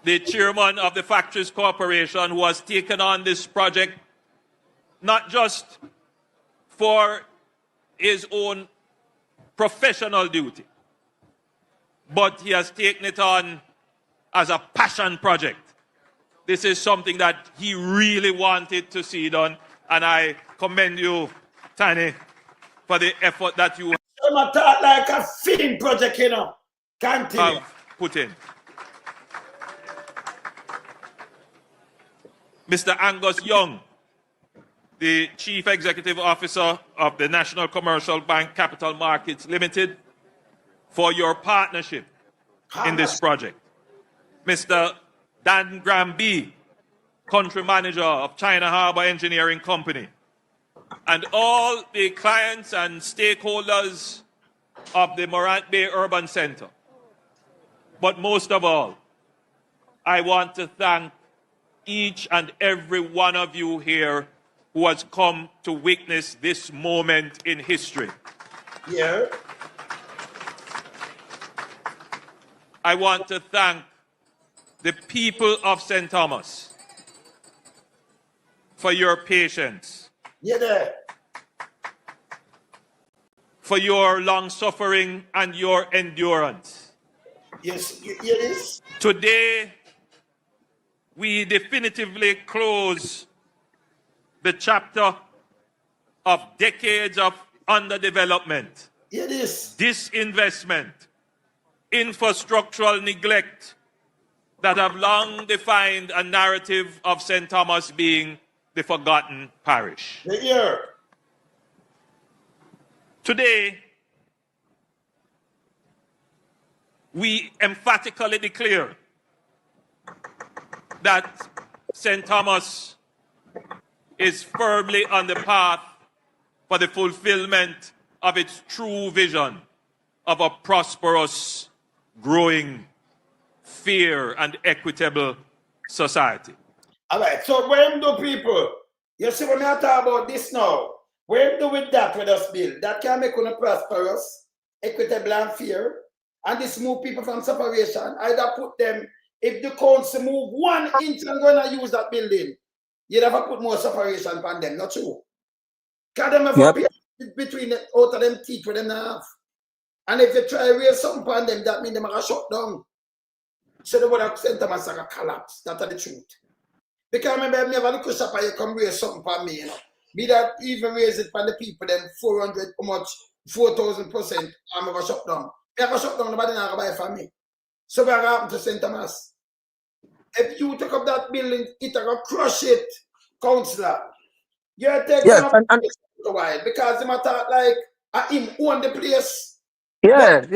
The chairman of the Factories Corporation, who has taken on this project not just for his own professional duty, but he has taken it on as a passion project. This is something that he really wanted to see done, and I commend you, Tani, for the effort that you I'm talk like a film project, you know. Continue. have put in. Mr. Angus Young, the Chief Executive Officer of the National Commercial Bank Capital Markets Limited, for your partnership in this project. Mr. Dan Granby, Country Manager of China Harbor Engineering Company, and all the clients and stakeholders of the Morant Bay Urban Center. But most of all, I want to thank each and every one of you here who has come to witness this moment in history. Yeah. I want to thank the people of St. Thomas for your patience, Yeah, there. for your long suffering and your endurance. Yes, yes. Today, we definitively close the chapter of decades of underdevelopment, It is. disinvestment, infrastructural neglect that have long defined a narrative of St. Thomas being the forgotten parish. Yeah. Today, we emphatically declare that St. Thomas is firmly on the path for the fulfillment of its true vision of a prosperous, growing, fair, and equitable society. All right, so when do people, you see when I talk about this now, when do with that with us bill, that can make us prosperous, equitable and fair, and this move people from separation, either put them, if the council move 1 inch and going to use that building, you'd have to put more separation on them, not true. Because them have a between the, out of them teeth with them now. And if you try to raise something on them, that means they are shut down. So the word of St. Thomas is a collapse. That's the truth. Because remember, I never look shop and you come raise something for me, you know. Me that even raise it for the people, then 400, how much, 4,000%, I'm going to shut down. Me have a shut down, nobody not going to buy for me. So what happened to St. Thomas? If you take up that building, it will crush it, councillor. You're taking up a while because they matter like him own the place. Yes.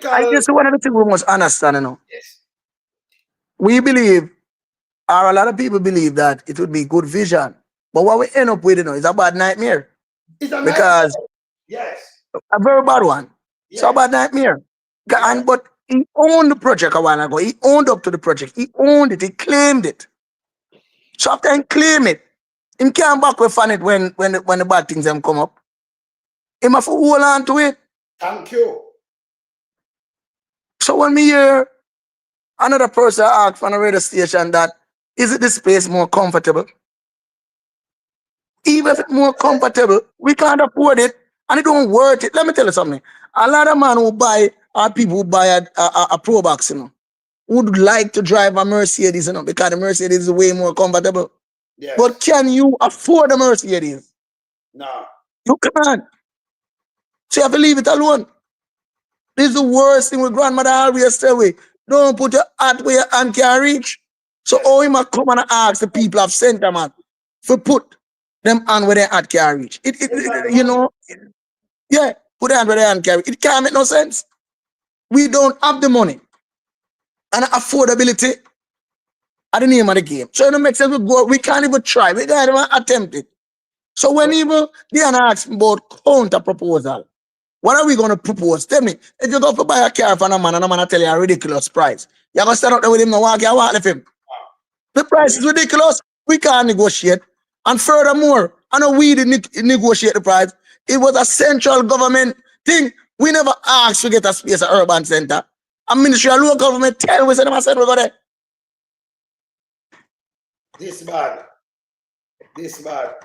I guess one of the things we must understand, you know. Yes. We believe, or a lot of people believe that it would be good vision. But what we end up with, you know, is a bad nightmare. It's a because nightmare. Yes. A very bad one. Yes. So a bad nightmare. Yes. But he owned the project a while ago. He owned up to the project. He owned it. He claimed it. So after he claim it, he can't back with on it when the bad things them come up. He must hold on to it. Thank you. So when me hear another person ask from a radio station that, is it this space more comfortable? Even if it's more comfortable, we can't afford it and it don't worth it. Let me tell you something. A lot of men who buy, are people who buy a Pro Box, you know, would like to drive a Mercedes, you know, because the Mercedes is way more comfortable. Yes. But can you afford a Mercedes? No. You can't. So you have to leave it alone. This is the worst thing with grandmother always tell me. Don't put your hand where your hand can reach. So how you might come and ask the people of St. Thomas to put them hand where their hand can reach. You know, yeah, put their hand where their hand can reach. It can't make no sense. We don't have the money. And affordability are the name of the game. So it don't make sense. We can't even try. We can't even attempt it. So when even they are asking about counter proposal, what are we going to propose? Tell me, if you go to buy a car from a man and a man tell you a ridiculous price, you're going to stand up there with him and walk with him. The price is ridiculous. We can't negotiate. And furthermore, I know we didn't negotiate the price. It was a central government thing. We never asked to get a space at urban center. A ministry of local government tell we said, we go there. This bad. This bad.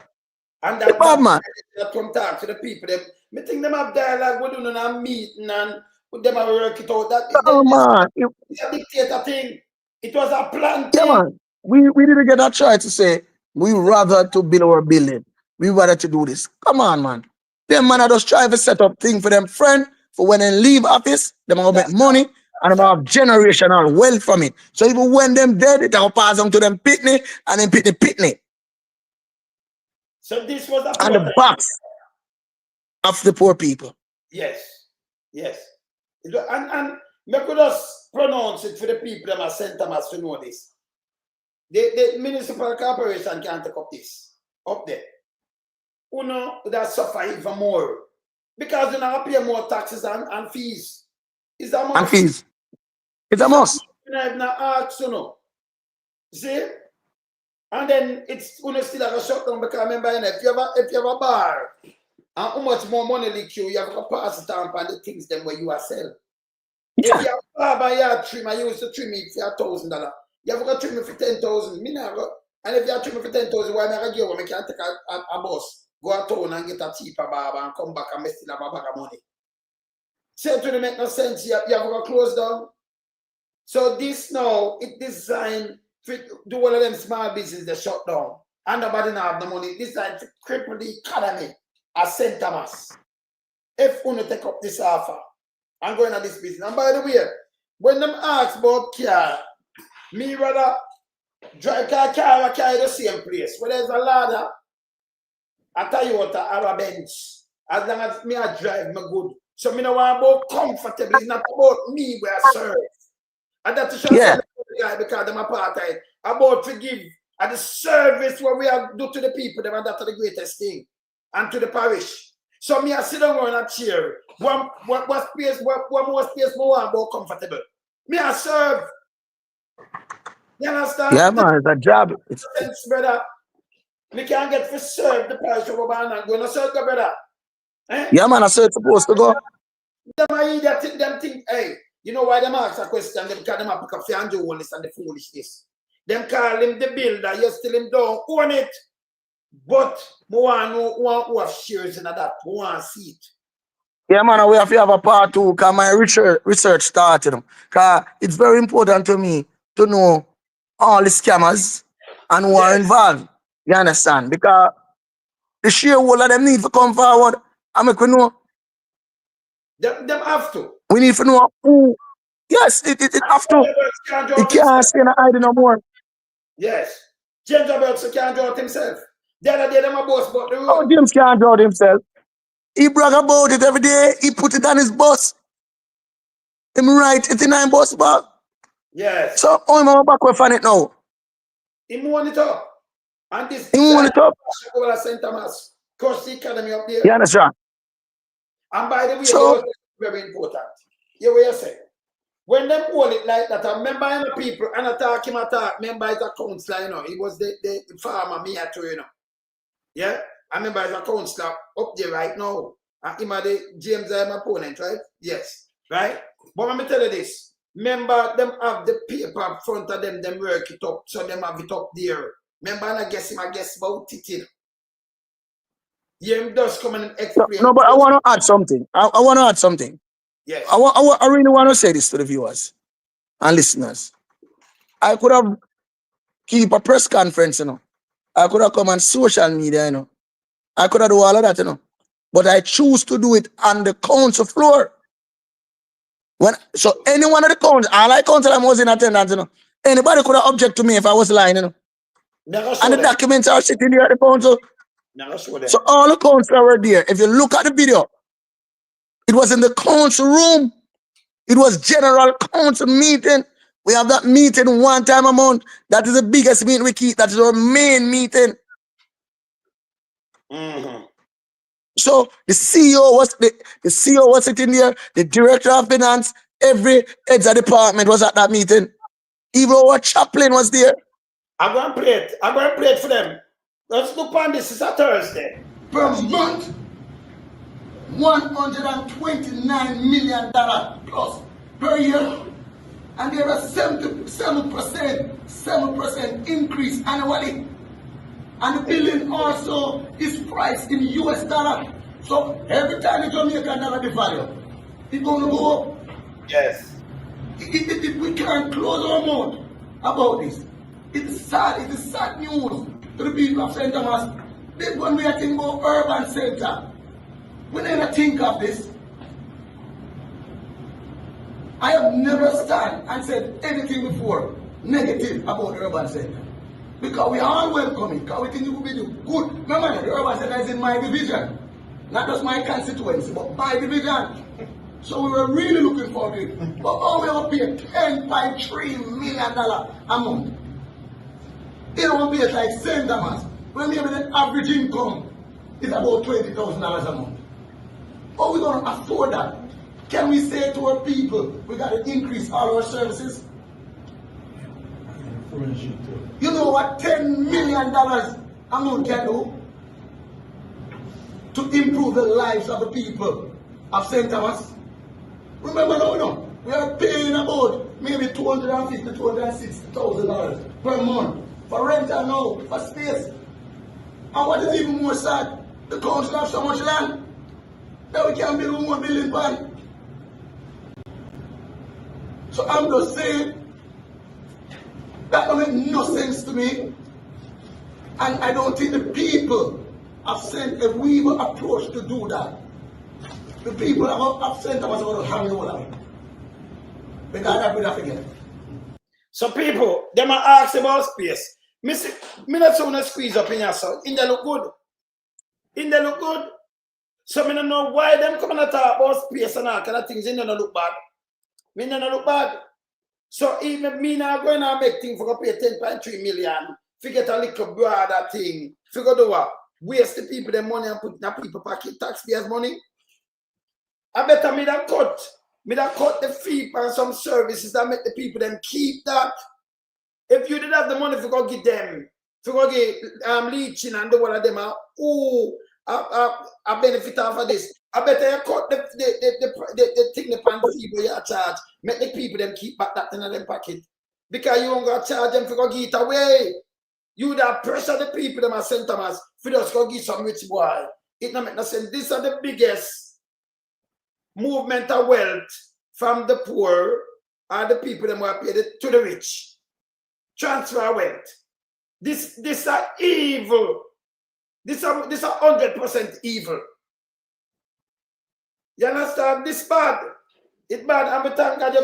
And that bad man. That come talk to the people. Them, me think them have dialogue with them and a meeting and with them have work it out. Man. It's a dictator thing. It was a plan Yeah, thing. man. We didn't get that try to say, we rather to build our building. We rather to do this. Come on, man. Them man are just try to set up thing for them friend, for when they leave office, them will make money, and they have generational wealth from it. So even when them dead, it will pass on to them pitney, and then pitney. So this was a and the backs of the poor people. Yes. Yes. And me could just pronounce it for the people that are St. Thomas to know this. The municipal corporation can't take up this up there. Uno that suffer even more. Because you know pay more taxes and fees. It's a must. And fees. It's a must. You know, not ask, you know. See? And then it's uno still have a shut down because remember if you have a bar and how much more money leak you have to pass it on the things them where you are selling. Yeah. If you have a barber yard trim, I used to trim it for $1,000. You have to trim it for 10,000. And if you have to trim it for 10,000, why not give me can take a bus, go to town and get a cheaper barber and come back and still have a bag of money. So it make no sense. You have to close down. So this now it designed to do all of them small business they shut down. And nobody now have the money. This designed to cripple the economy as St. Thomas. If you take up this offer and go into this business. And by the way, when them ask about care, me rather Drive car carry the same place. Where there's a ladder, a Toyota or a Benz. As long as me I drive, me good. So me no want about comfortable. It's not about me where I serve. And that's the Yeah. guy because them apartheid. About to give and the service what we have do to the people, them and that's the greatest thing. And to the parish. So me I sit down on a chair. One more space more about comfortable. Me I serve. You understand? Yeah, man, it's a job. It's, Sense, brother. Me can't get to serve the parish of Obama and go to serve the brother. Eh? yeah, man, I said it's supposed to go. Them think, hey, you know why them ask a question? Them because them have pick up the Holness and the foolishness. Them call him the builder, you still him don't own it. But more who have shares in that, who want to see it. Yeah, man, we have to have a part two because my research started. Because it's very important to me to know all the scammers and who are involved. You understand? Because the shareholder them need to come forward and make we know. Them have to. We need to know who. Yes, it have to. It can't stay in the hiding no more. Yes. James Roberts can't draw it himself. The other day, them a boss about the road. Oh, James can't draw it himself. He brag about it every day. He put it on his bus. Him write it in his bus bag. Yes. So, how am I back with on it now? He won it up. And this He won it up. St. Thomas. Cost the academy up there. You understand? And by the way, So, very important. You what you say? When them hold it like that, I remember in the people and attack him attack, remember as a counselor, you know, he was the farmer me at you know. Yeah? I remember as a counselor up there right now. And him are the James my opponent, right? Yes. Right? But let me tell you this. Remember them have the paper in front of them work it up, so them have it up there. Remember and I guess about it, you know. Yeah, him does come and explain. no, but I want to add something. I want to add something. Yes. I really want to say this to the viewers and listeners. I could have keep a press conference, you know. I could have come on social media, you know. I could have do all of that, you know. But I choose to do it on the council floor. So any one of the council, all I council I was in attendance, you know. Anybody could have object to me if I was lying, you know. And the documents are sitting there at the council. So all the council were there. If you look at the video, it was in the council room. It was general council meeting. We have that meeting one time a month. That is the biggest meeting we keep. That is our main meeting. So the CEO was sitting there. The director of finance, every heads of department was at that meeting. Even our chaplain was there. I'm going to play it. I'm going to play it for them. Let's look on this. It's a Thursday. Per month, $129 million plus per year. And there are 7% increase annually. And the building also is priced in US dollar. So every time the Jamaican dollar devalue, it's going to go up. Yes. We can't close our mouth about this. It is sad news to the people of St. Thomas. This one we are thinking about urban center. We never think of this. I have never stand and said anything before negative about the urban center. Because we are all welcoming, because we think it will be good. Remember, the urban center is in my division. Not just my constituency, but my division. So we were really looking forward to it. But all we have to pay $10.3 million a month. It won't be like St. Thomas. When we have an average income, it's about $20,000 a month. How are we going to afford that? Can we say to our people, we got to increase all our services? You know what $10 million a month can do? To improve the lives of the people of St. Thomas. Remember now, we are paying about maybe $250,000 to $260,000 per month for rental now, for space. And what is even more sad, the council have so much land that we can build one building plan. So I'm just saying, that don't make no sense to me. And I don't think the people have sent a weaver approach to do that. The people have sent us about to hang over them. Because that we don't forget. So people, them are ask about space. Me not so to squeeze up in your son. In they look good. In they look good. So me don't know why them coming to talk about space and all kind of things. In they don't look bad. Me don't look bad. So even me now going to make things for go pay 10.3 million. Forget a little broader thing. Figure do what? Waste the people their money and put in a people pocket taxpayers' money. I better me that cut. Me that cut the fee for some services that make the people them keep that. If you didn't have the money, if you go get them, if you go get leeching and the one of them are a benefit off of this. I better you cut the thing upon the people you charge. Make the people them keep back that in their pocket. Because you don't go charge them for go get it away. You that pressure the people them are sent us for just go get some rich boy. It don't make no sense. These are the biggest movement of wealth from the poor and the people them who are paid to the rich. Transfer wealth. This are evil. This are 100% evil. You understand? This bad. It's bad. I'm thank God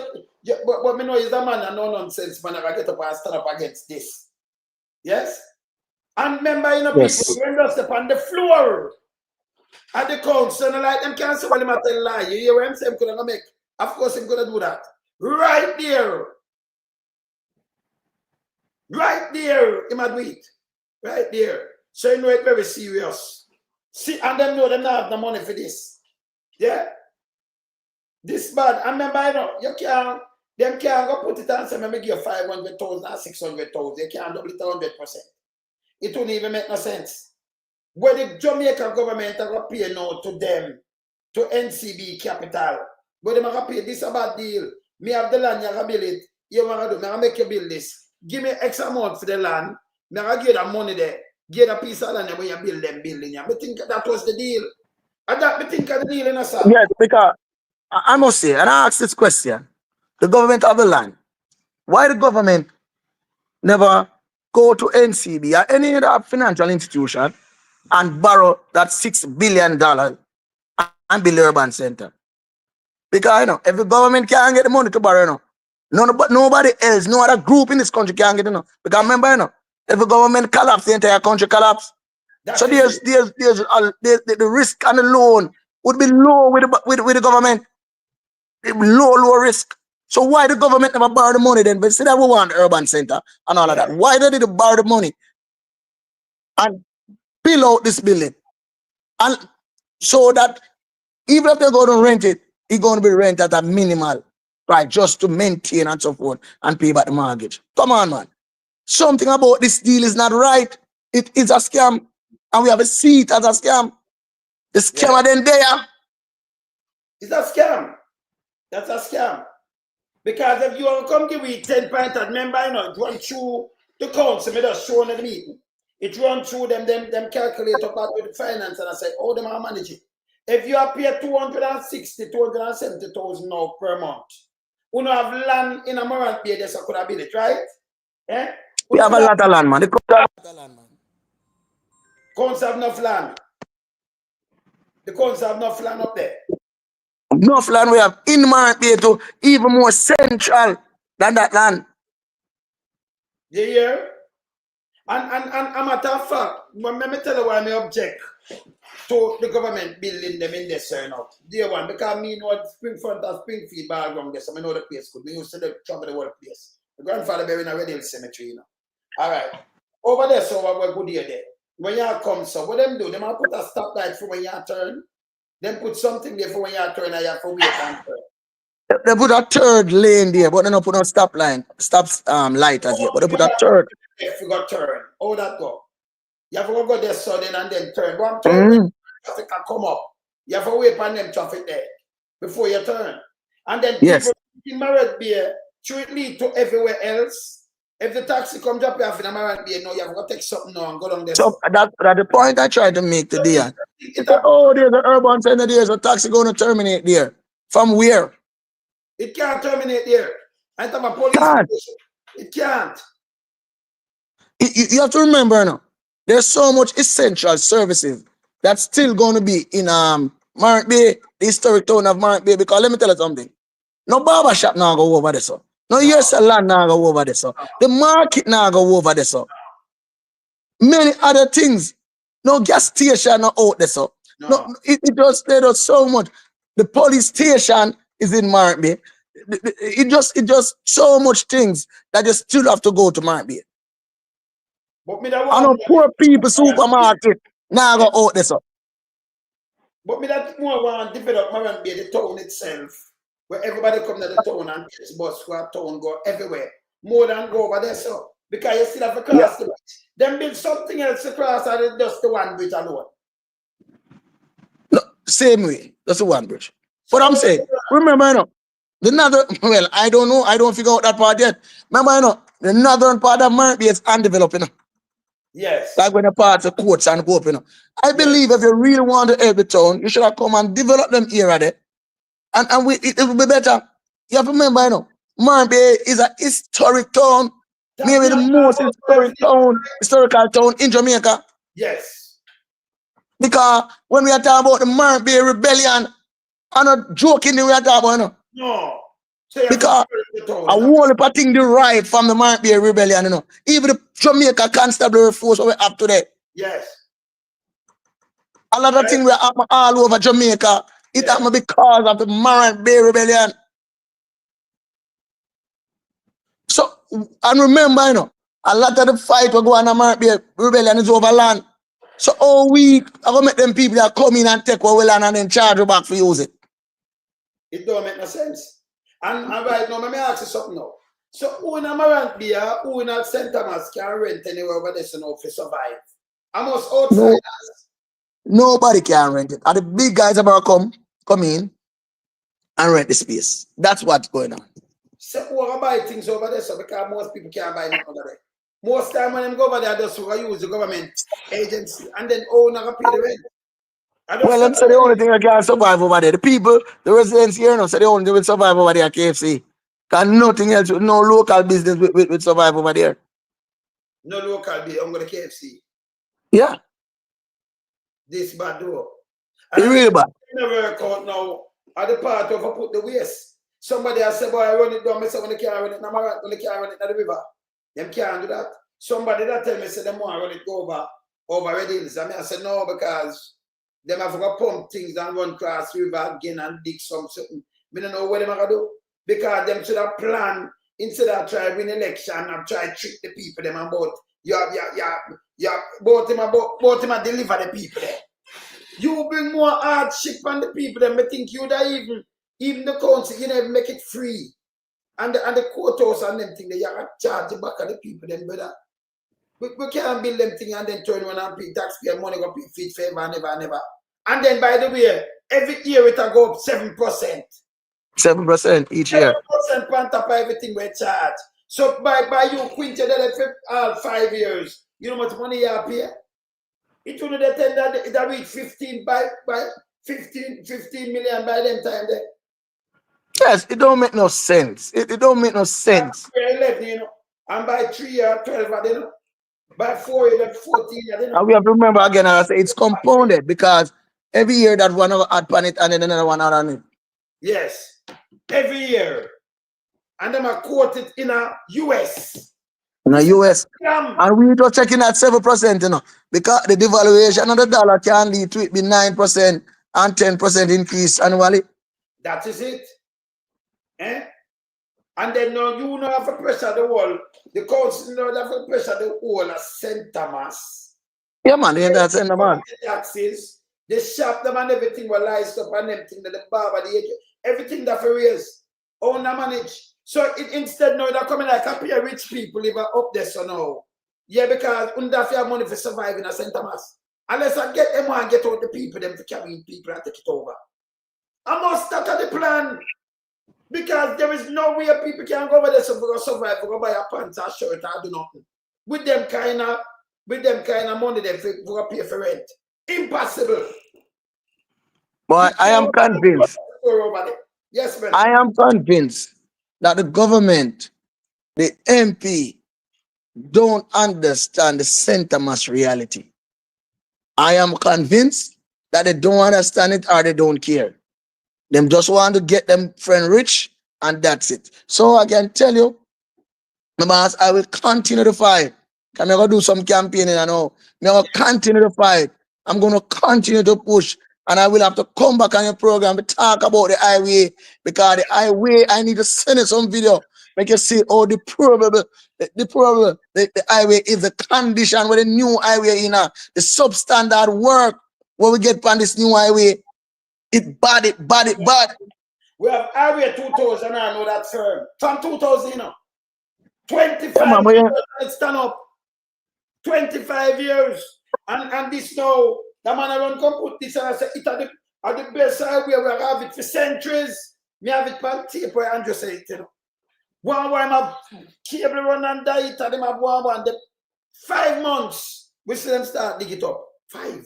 but me know he's a man and no nonsense man. I get up and stand up against this. Yes? And remember, you know, Yes. people when they step on the floor at the council and like them can't say well him tell lie. You hear what I'm saying? Could make. Of course I'm gonna do that. Right there. Right there, he might do it. Right there. So you know it's very serious. See, and them know them not have the money for this. Yeah? This bad. And remember, you know, them can't go put it on say, me give you 500,000 or 600,000. They can't double it 100%. It wouldn't even make no sense. Where the Jamaica government are going to pay now to them, to NCB Capital. But they are going to pay this a bad deal. Me have the land, you can build it. You want to do, I make you build this. Give me X amount for the land. I give that money there. Give a piece of land when you build them building. I think that was the deal. And that me think of the deal in a sir. Yes, because I must say, and I ask this question, the government of the land, why the government never go to NCB or any other financial institution and borrow that $6 billion and build the urban center? Because, you know, every government can't get the money to borrow, you know. Nobody else, no other group in this country can get it, you know. Because remember, you know, if the government collapse, the entire country collapse. So the risk and the loan would be low with the government. Low risk. So why the government never borrow the money then? But see that we want the urban center and all of that. Why did they borrow the money and build out this building? And so that even if they're going to rent it, it's going to be rented at a minimal price just to maintain and so forth and pay back the mortgage. Come on, man. Something about this deal is not right. It is a scam. And we have a seat as a scam. The scammer then there. It's a scam. That's a scam. Because if you want to come give me 10 points, remember, you know, it run through the council, me just show in the meeting. It run through them calculate about with the finance and I say, oh, them are managing. If you are paid 260, 270,000 now per month, you know have land in a Morant Bay, that's a could have built it, right? Eh? We have a lot of land, man. Council have enough land. The council have enough land up there. Enough land we have in Morant Bay to even more central than that land. You hear? And a matter of fact, let me tell you why I object to the government building them in this not. Dear one, because me know Springfield and Springfield background there, so I know the place good. Me used to travel the whole place. My grandfather buried in a Red Hill Cemetery, you know. Alright. Over there, so we're good here there. When you come, so what them do? They might put a stoplight for when you turn. Then put something there for when you turn and you have to wait and turn. They put a third lane there, but they don't put no stop light as yet. But they put a third. If you got turn, how that go? You have to go there sudden and then turn. One turn, traffic can come up. You have to wait on them traffic there before you turn. And then people in Morant Bay, should it lead to everywhere else? If the taxi comes up here in Morant Bay, no, you have to take something now and go down there. So that's the point I tried to make today. Oh, there's an urban center, there's a taxi going to terminate there. From where? It can't terminate there. I have a police station. It can't. You have to remember now, there's so much essential services that's still going to be in Morant Bay, the historic town of Morant Bay, because let me tell you something. No barber shop now go over there, so. No, yes, a land now go over there, so. The market now go over there, so. Many other things. No gas station no out there, so. No, it just there was so much. The police station is in Markie. It just so much things that you still have to go to Markie. But me that I know want poor people supermarket now go out there, so. But me that more want to develop Markie, the town itself, where everybody come to the town and catch bus for a town go everywhere. More than go over there, so. Because you still have to cross the bridge. Then build something else to cross and just the one bridge alone. No, same way. That's the one bridge. But I'm saying, remember, you know, the northern, well, I don't know, I don't figure out that part yet. Remember, you know, the northern part of Markie is undeveloped, you know. Yes. Like when the parts of courts and go up, you know. I believe if you really want to help the town, you should have come and develop them area there. And it will be better. You have to remember, you know, Markie is a historic town. Maybe the most historical town in Jamaica. Yes. Because when we are talking about the Markie rebellion, I'm not joking we are talking about, you know. No. So Because I won't putting the right from the Markie rebellion, you know. Even the Jamaica constabulary force we have today. Yes. A lot of things were happening all over Jamaica. It happened because of the Markie rebellion. So, and remember, you know, a lot of the fight we go on the Markie rebellion is over land. So all week, I go make them people that come in and take our land and then charge you back for use it. It don't make no sense. And right now, let me ask you something now. So who in Markie, who in St. Thomas can rent anywhere over there so now to survive? Almost outsiders. Nobody can rent it. And the big guys about come in and rent the space. That's what's going on. So who are buy things over there so because most people can't buy nothing over there. Most time when them go over there, just use the government agency and then owner pay the rent. Well, them say the only thing that can survive over there. The people, the residents here, no, say the only thing will survive over there at KFC. Because nothing else, no local business will survive over there. No local business, I'm going to KFC. Yeah. This bad though. It's really bad. Never work out now. At the part of put the waste. Somebody has said, boy, I run it down, I say when they can't run it, now when they can't run it in the river. Them can't do that. Somebody that tell me say them want to run it over Red Hills. I mean I said no because them have to pump things and run across the river again and dig something. I don't know what them are gonna do. Because them should have planned instead of try win election and try to trick the people them about both him and deliver the people there. You bring more hardship on the people them. I think you that even the council, you never make it free. And the courthouse and them thing, they are charge back at the people them, brother. We can't build them thing and then turn around and pay taxpayer money go pay feet forever and never. And then by the way, every year it will go up 7%. 7% each year. 7% on top of everything we charge. So by you quint all 5 years, you know how much money you pay? It will that reach 15 million by them time there. Yes, it don't make no sense. It don't make no sense. 11, you know, and by 3 years, 12, you know, by 4 years, 14, you know. And we have to remember again, I say it's compounded because every year that one add on it and then another one add on it. Yes, every year. And them are quoted in a US. In the US. And we just checking at 7%, you know, because the devaluation of the dollar can lead to it be 9% and 10% increase annually. That is it. Eh? And then you know have to pressure the wall. The council have to pressure the whole of St. Thomas. Yeah, man, that's St. Thomas. The taxes, the shop, them and everything were licensed up and everything, the barber, the agent, everything that for raise. Owner manage. So instead now they're coming like a pair rich people live up there so now. Yeah, because we don't have money for surviving at St. Thomas. Unless I get them and get out the people, them to carry people and take it over. I must start the plan. Because there is no way people can go over there so we survive, we go buy a pants or shirt or do nothing. With them kind of money they will pay for rent. Impossible. But I am convinced. Yes, man. I am convinced that the government, the MP, don't understand the St. Thomas reality. I am convinced that they don't understand it or they don't care. Them just want to get them friend rich and that's it. So I can tell you, my boss, I will continue to fight. I'm going to do some campaigning, I know. I'm going to continue to fight. I'm going to continue to push. And I will have to come back on your program to talk about the highway. Because the highway, I need to send you some video. Make you see all the highway is the condition with the new highway in the substandard work what we get on this new highway. It bad. We have Highway 2000, I know that firm. From 2000, you know. 25 Yeah, years, stand up. 25 years. And this now, the man around come put this and I say, it are the best highway we have it for centuries. Me have it on tape where Andrew say it, you know. One have cable run and die it, and them have one. 5 months, we see them start dig it up. 5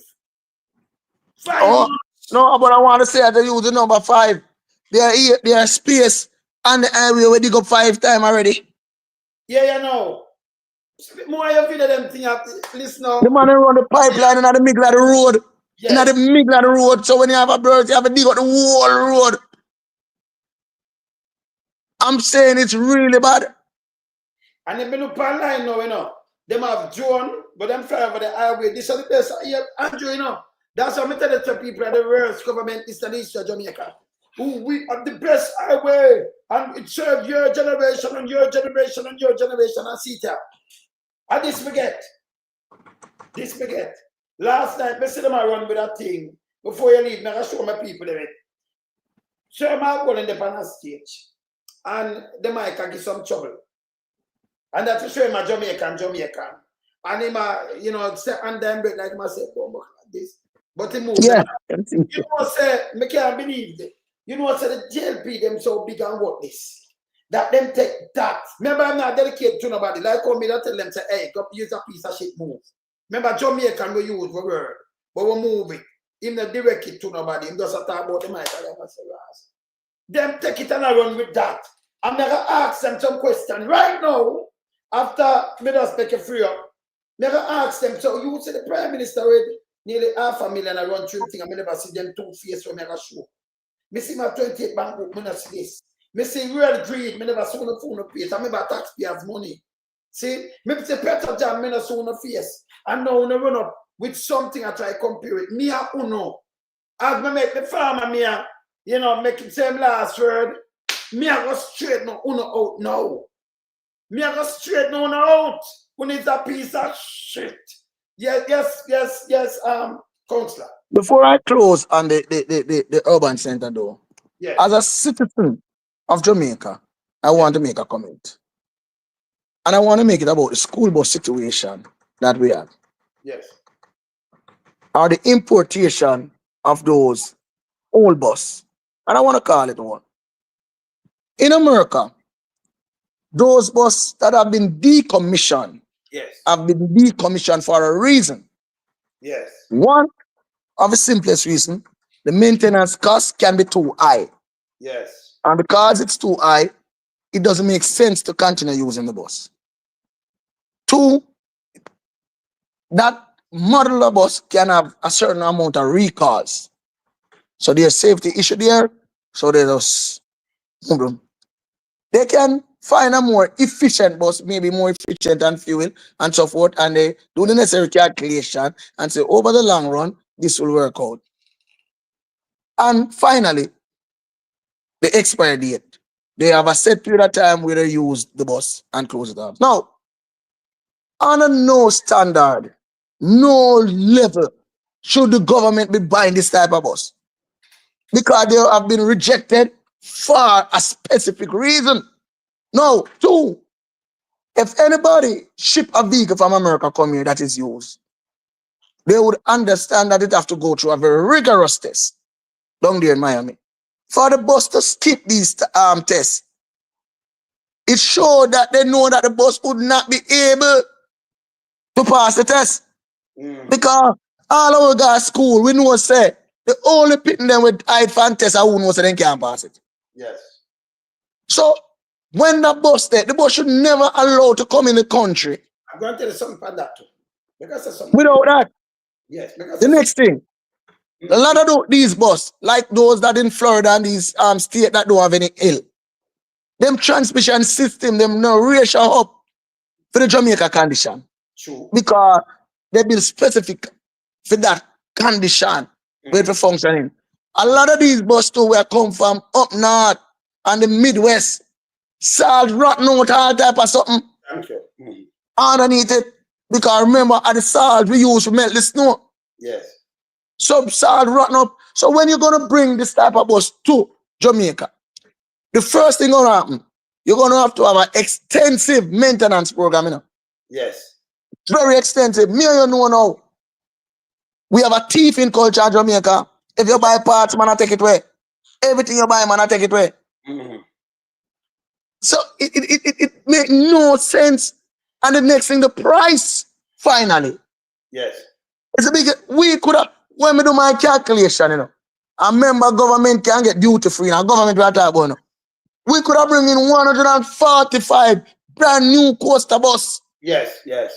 months. No, but I want to say that you use the number 5. There are space on the highway where they go 5 times already. Yeah, you know. More you feel them thing listen now. The man run the pipeline in the middle of the road. Yes. In the middle of the road. So when you have a bird, you have to dig up the whole road. I'm saying it's really bad. And if you look online now, you know, them have drone, but them fly over the highway. This is the best. Yeah, Andrew, you know, that's what I tell it to people at the worst government installation of Jamaica. We are the best highway, and it serves your generation and your generation and your generation. And see that. And this forget. Last night, I see them run with that thing. Before you leave, I show my people it. So I'm going in the panel stage. And the mic can give some trouble. And that's to show him a Jamaican. And him, you know, say, and then break like myself, like this. But he moved. Yeah. You know, say, I can't believe it. You know, say the JLP, them so big and what this. That them take that. Remember, I'm not dedicated to nobody. Like how me that tell them, say, hey, go use a piece of shit move. Remember, Jamaican we use the word, but we move it. Him not direct it to nobody. Him just talk about the mic. Them take it and I run with that. I'm never ask them some question. Right now, after me just make a free up, never ask them, so you say the Prime Minister with nearly $500,000 I run through thing, I never see them two face when I show. Me see my 28 bank book, me not see this. Me see real greed, me never saw no phone face. I remember taxpayers' money. See, me see Peter Jam, me not saw no face. And now when I run up with something I try to compare it. Me a uno. As me make the farmer me a, you know, make it same last word. Me a go straight no uno out now. Me a go straight no uno out. When it's a piece of shit. Yes, Counselor. Before I close on the urban center though, Yes. as a citizen of Jamaica, I want to make a comment. And I want to make it about the school bus situation that we have. Yes. Or the importation of those old bus. And I want to call it one. In America, those buses that have been decommissioned have been decommissioned for a reason. Yes. One of the simplest reason, the maintenance cost can be too high. Yes. And because it's too high, it doesn't make sense to continue using the bus. 2, that model of bus can have a certain amount of recalls. So there's safety issue there. So there's they can find a more efficient bus, maybe more efficient on fuel and so forth, and they do the necessary calculation and say over the long run, this will work out. And finally, the expiry date. They have a set period of time where they use the bus and close it off. Now, on a no standard, no level, should the government be buying this type of bus? Because they have been rejected for a specific reason. No. 2, if anybody ship a vehicle from America come here that is used, they would understand that it have to go through a very rigorous test down there in Miami. For the bus to skip these tests, it showed that they know that the bus would not be able to pass the test. Because all our guys school, we know say the only pitting them with high fan test who knows they can't pass it. Yes. So when the bus there, the bus should never allow to come in the country. I'm going to tell you something about that too. Because of something. Without that. Yes. Because the next thing, a lot of these bus, like those that in Florida and these states that don't have any hill, them transmission system, them no ratio up for the Jamaica condition. True. Because they build specific for that condition where it's functioning. A lot of these bus too where come from up north and the Midwest, salt, rotten out, all type of something. Thank you. Underneath it. Because remember, at the salt we use to melt the snow. Yes. Some salt rotten up. So when you're gonna bring this type of bus to Jamaica, the first thing gonna happen, you're gonna have to have an extensive maintenance program, you know. Yes. Very extensive. Me and you know now. We have a thieving culture in Jamaica. If you buy parts, man, I take it away. Everything you buy, man, I take it away. So it make no sense. And the next thing, the price, finally. Yes. It's a big, we could have, when we do my calculation, you know, I remember government can get duty free, and government will talk about, you know. We could have bring in 145 brand new coaster bus. Yes, yes.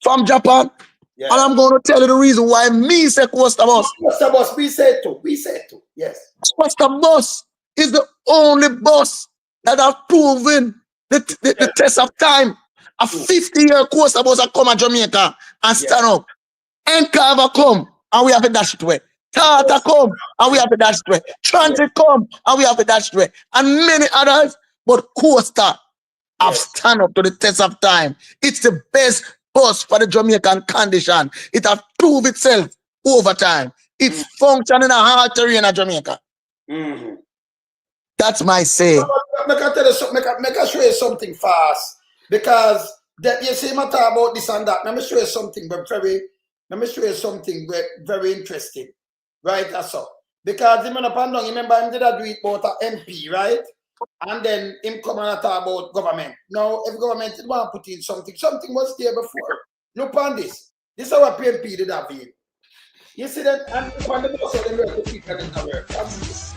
From Japan. Yes. And I'm going to tell you the reason why me say coaster bus. Coaster bus, we said to. Yes. Coaster bus is the only bus that have proven the test of time. A 50-year coaster bus that come to Jamaica and stand up. Encarver come and we have a dash it away. Tata come and we have a dash it away. Transit come and we have a dash it away. And many others, but coaster have stand up to the test of time. It's the best bus for the Jamaican condition. It has proved itself over time. It's functioning in a hard terrain in Jamaica. That's my say. Make I tell you something, make I show you something fast. Because that you see matter about this and that. Let me show you something very interesting. Right, that's all. Because him and Pandong, remember him did a do it about an MP, right? And then him come and talk about government. Now, if government did want to put in something was there before. Look on this. This is our PMP did have it. You see that? And on the bus of them work, the people in the work. That's this.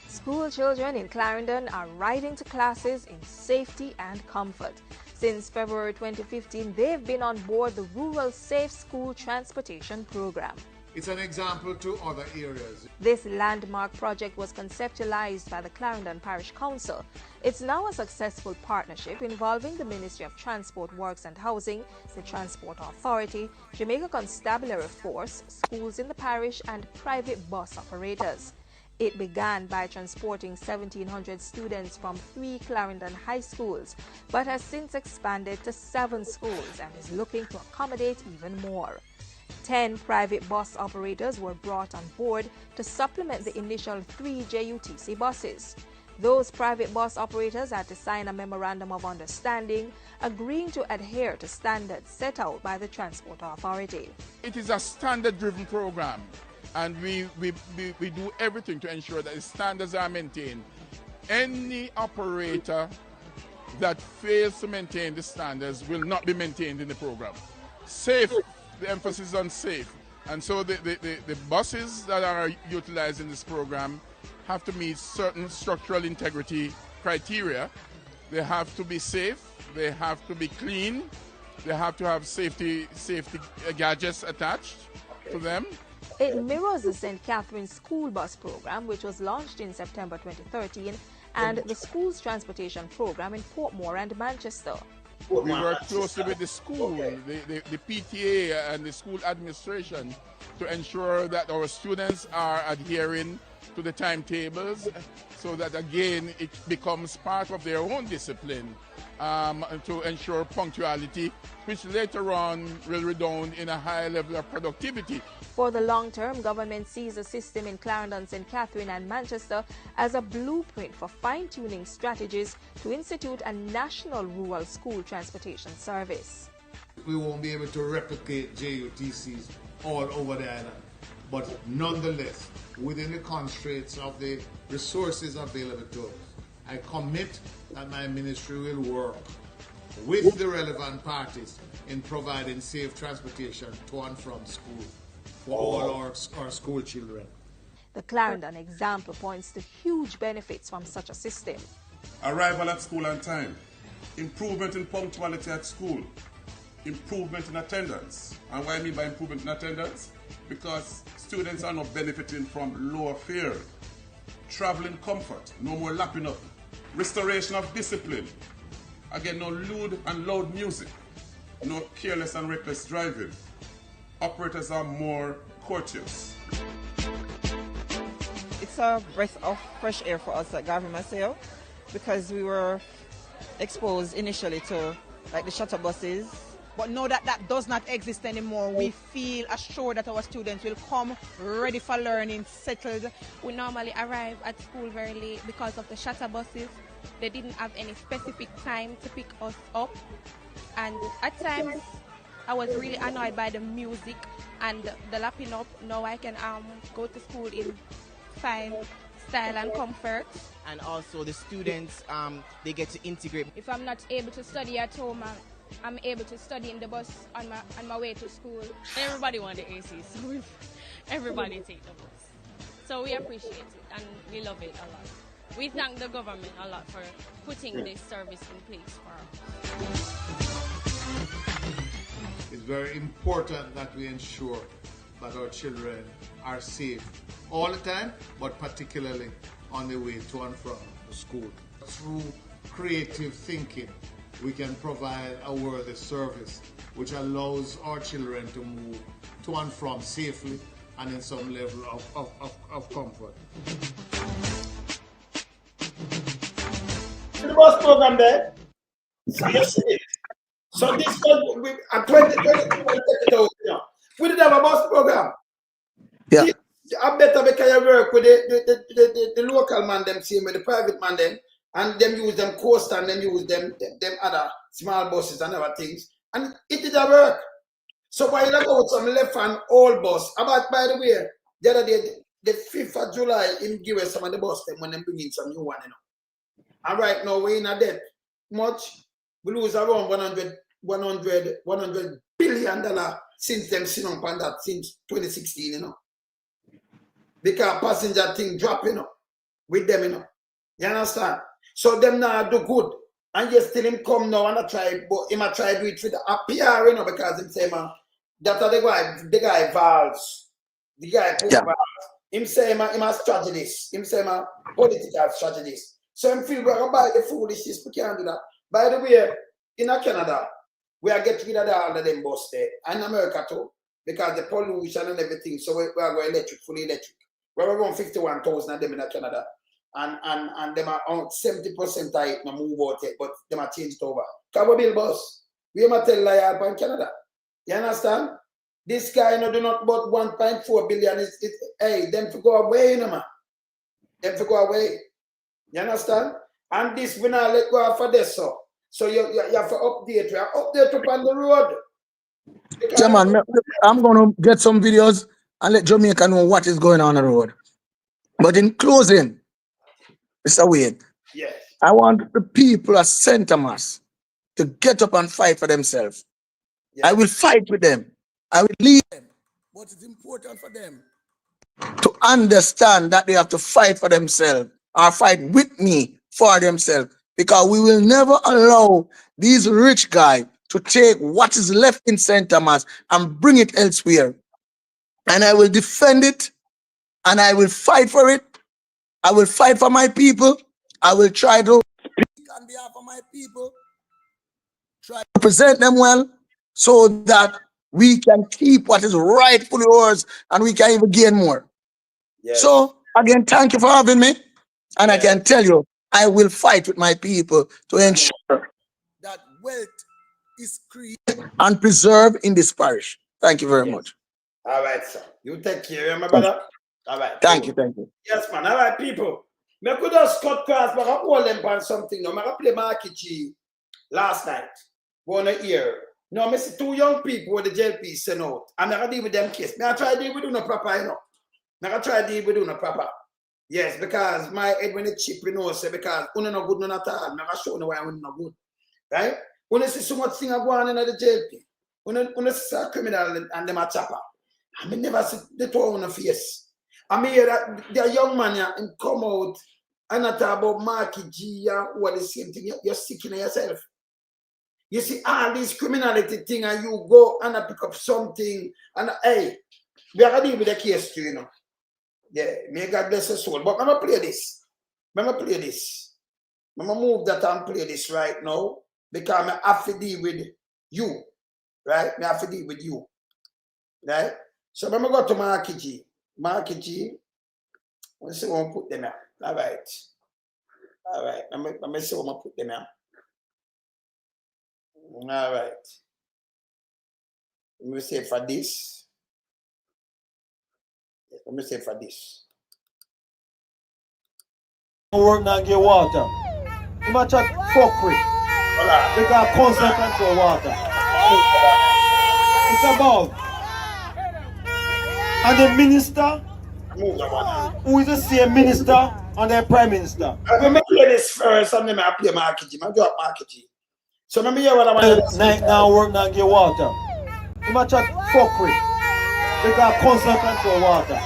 School children in Clarendon are riding to classes in safety and comfort. Since February 2015, they've been on board the Rural Safe School Transportation Program. It's an example to other areas. This landmark project was conceptualized by the Clarendon Parish Council. It's now a successful partnership involving the Ministry of Transport, Works and Housing, the Transport Authority, Jamaica Constabulary Force, schools in the parish and private bus operators. It began by transporting 1,700 students from 3 Clarendon high schools, but has since expanded to 7 schools and is looking to accommodate even more. 10 private bus operators were brought on board to supplement the initial 3 JUTC buses. Those private bus operators had to sign a memorandum of understanding, agreeing to adhere to standards set out by the Transport Authority. It is a standard-driven program, and we do everything to ensure that the standards are maintained. Any operator that fails to maintain the standards will not be maintained in the program. Safe, the emphasis on safe. And so the buses that are utilized in this program have to meet certain structural integrity criteria. They have to be safe, they have to be clean, they have to have safety gadgets attached to them. It mirrors the St. Catherine's school bus program, which was launched in September 2013, and the school's transportation program in Portmore and Manchester. We work closely with the school, the PTA and the school administration to ensure that our students are adhering to the timetables so that again it becomes part of their own discipline to ensure punctuality, which later on will redound in a high level of productivity. For the long term, government sees the system in Clarendon, St. Catherine and Manchester as a blueprint for fine-tuning strategies to institute a national rural school transportation service. We won't be able to replicate JUTCs all over the island, but nonetheless, within the constraints of the resources available to us, I commit that my ministry will work with the relevant parties in providing safe transportation to and from school for all our school children. The Clarendon example points to huge benefits from such a system. Arrival at school on time, improvement in punctuality at school, improvement in attendance. And what I mean by improvement in attendance? Because students are not benefiting from lower fare, traveling comfort, no more lapping up, restoration of discipline. Again, no lewd and loud music, no careless and reckless driving. Operators are more courteous. It's a breath of fresh air for us at Gavin Maceo because we were exposed initially to like the shuttle buses. But now that that does not exist anymore, we feel assured that our students will come ready for learning, settled. We normally arrive at school very late because of the shuttle buses. They didn't have any specific time to pick us up. And at times, I was really annoyed by the music and the lapping up. Now I can go to school in fine style and comfort. And also the students, they get to integrate. If I'm not able to study at home, I'm able to study in the bus on my way to school. Everybody want the AC, so everybody take the bus. So we appreciate it and we love it a lot. We thank the government a lot for putting this service in place for us. It's very important that we ensure that our children are safe all the time, but particularly on the way to and from the school. Through creative thinking, we can provide a worthy service which allows our children to move to and from safely and in some level of comfort. The bus program there. So you see, so this was at 2022, we didn't have a bus program. Yeah. I better because I work with the local man, them same with the private man, them, and them use them coast and them use them other small buses and other things. And it didn't work. So while I go some left hand old bus, about by the way, the other day, the 5th of July, him give us some of the bus them when they bring in some new one, you know. And right now we're in a debt. Much we lose around $100 billion since them sitting on that since 2016, you know. Because passenger thing drop, you know, with them, you know. You understand? So them now do good. And you still him come now and I try, but him I try to do it with a PR, you know, because him say, man, that are the guy Valves. The guy put Valves. Him say him a strategist. Him say him a political strategist. So him feel we're going to buy the foolishness, we can't do that. By the way, in Canada, we are getting rid of all of them bus there. And America too. Because the pollution and everything. So we are going electric, fully electric. We're around 51,000 of them in Canada. And them are on 70% of it no move out yet, but them are changed over. Because we build bus. We are tell lie in Canada. You understand? This guy no do not but 1.4 billion. Hey, them to go away, you know, man. Them to go away. You understand? And this we not let go for this, so. So you have to update. You have to update up on the road. Yeah, man, I'm going to get some videos and let Jamaica know what is going on the road. But in closing, Mr. Wade, yes, I want the people of St. Thomas to get up and fight for themselves. Yes. I will fight with them. I will lead them. But it's important for them to understand that they have to fight for themselves or fight with me for themselves. Because we will never allow these rich guys to take what is left in St. Thomas and bring it elsewhere. And I will defend it and I will fight for it. I will fight for my people. I will try to speak on behalf of my people, try to represent them well so that we can keep what is rightfully ours and we can even gain more. Yes. So, again, thank you for having me. And yes. I can tell you, I will fight with my people to ensure that wealth is created and preserved in this parish. Thank you very much. All right, sir. You take care, my brother. All right. Thank you, thank you. Yes, man. All right, people. I could just cut class, but I hold them on something. No, I play Markie last night. One year. No, I see 2 young people with the JLP sent out. And I deal with them case. I try to deal with no proper, you know. I try to deal with no proper. Yes, because my head when it's cheap, you know, say because una no good, none at all. I'm show no why I'm not good. Right? When you see so much thing go on in the JLP, when you see a criminal and them a chopper, I mean never see the two on the face. I mean that the young man here and come out and not talk about Markie G what the same thing. You're sick in yourself. You see all this criminality thing and you go and pick up something and hey, we are dealing with the case too, you know. Yeah, may God bless your soul. But I'm going to play this. I'm going to move that and play this right now because I have to deal with you. Right? I have to deal with you. Right? So I'm going to go to Markie G. Markie G. Let's see what I put them out. All right. All right. Let me see what I put them out. All right. Let me say for this. Let me say for this. Work now get water. You might chat fuckery. They got constant control water. It's about. And the minister, who is the same minister and the prime minister. I'm going to play this first and then I play Markie G. I drop Markie G. So let me hear what I want to say. Night now work now get water. You might chat fuckery. They got constant control water.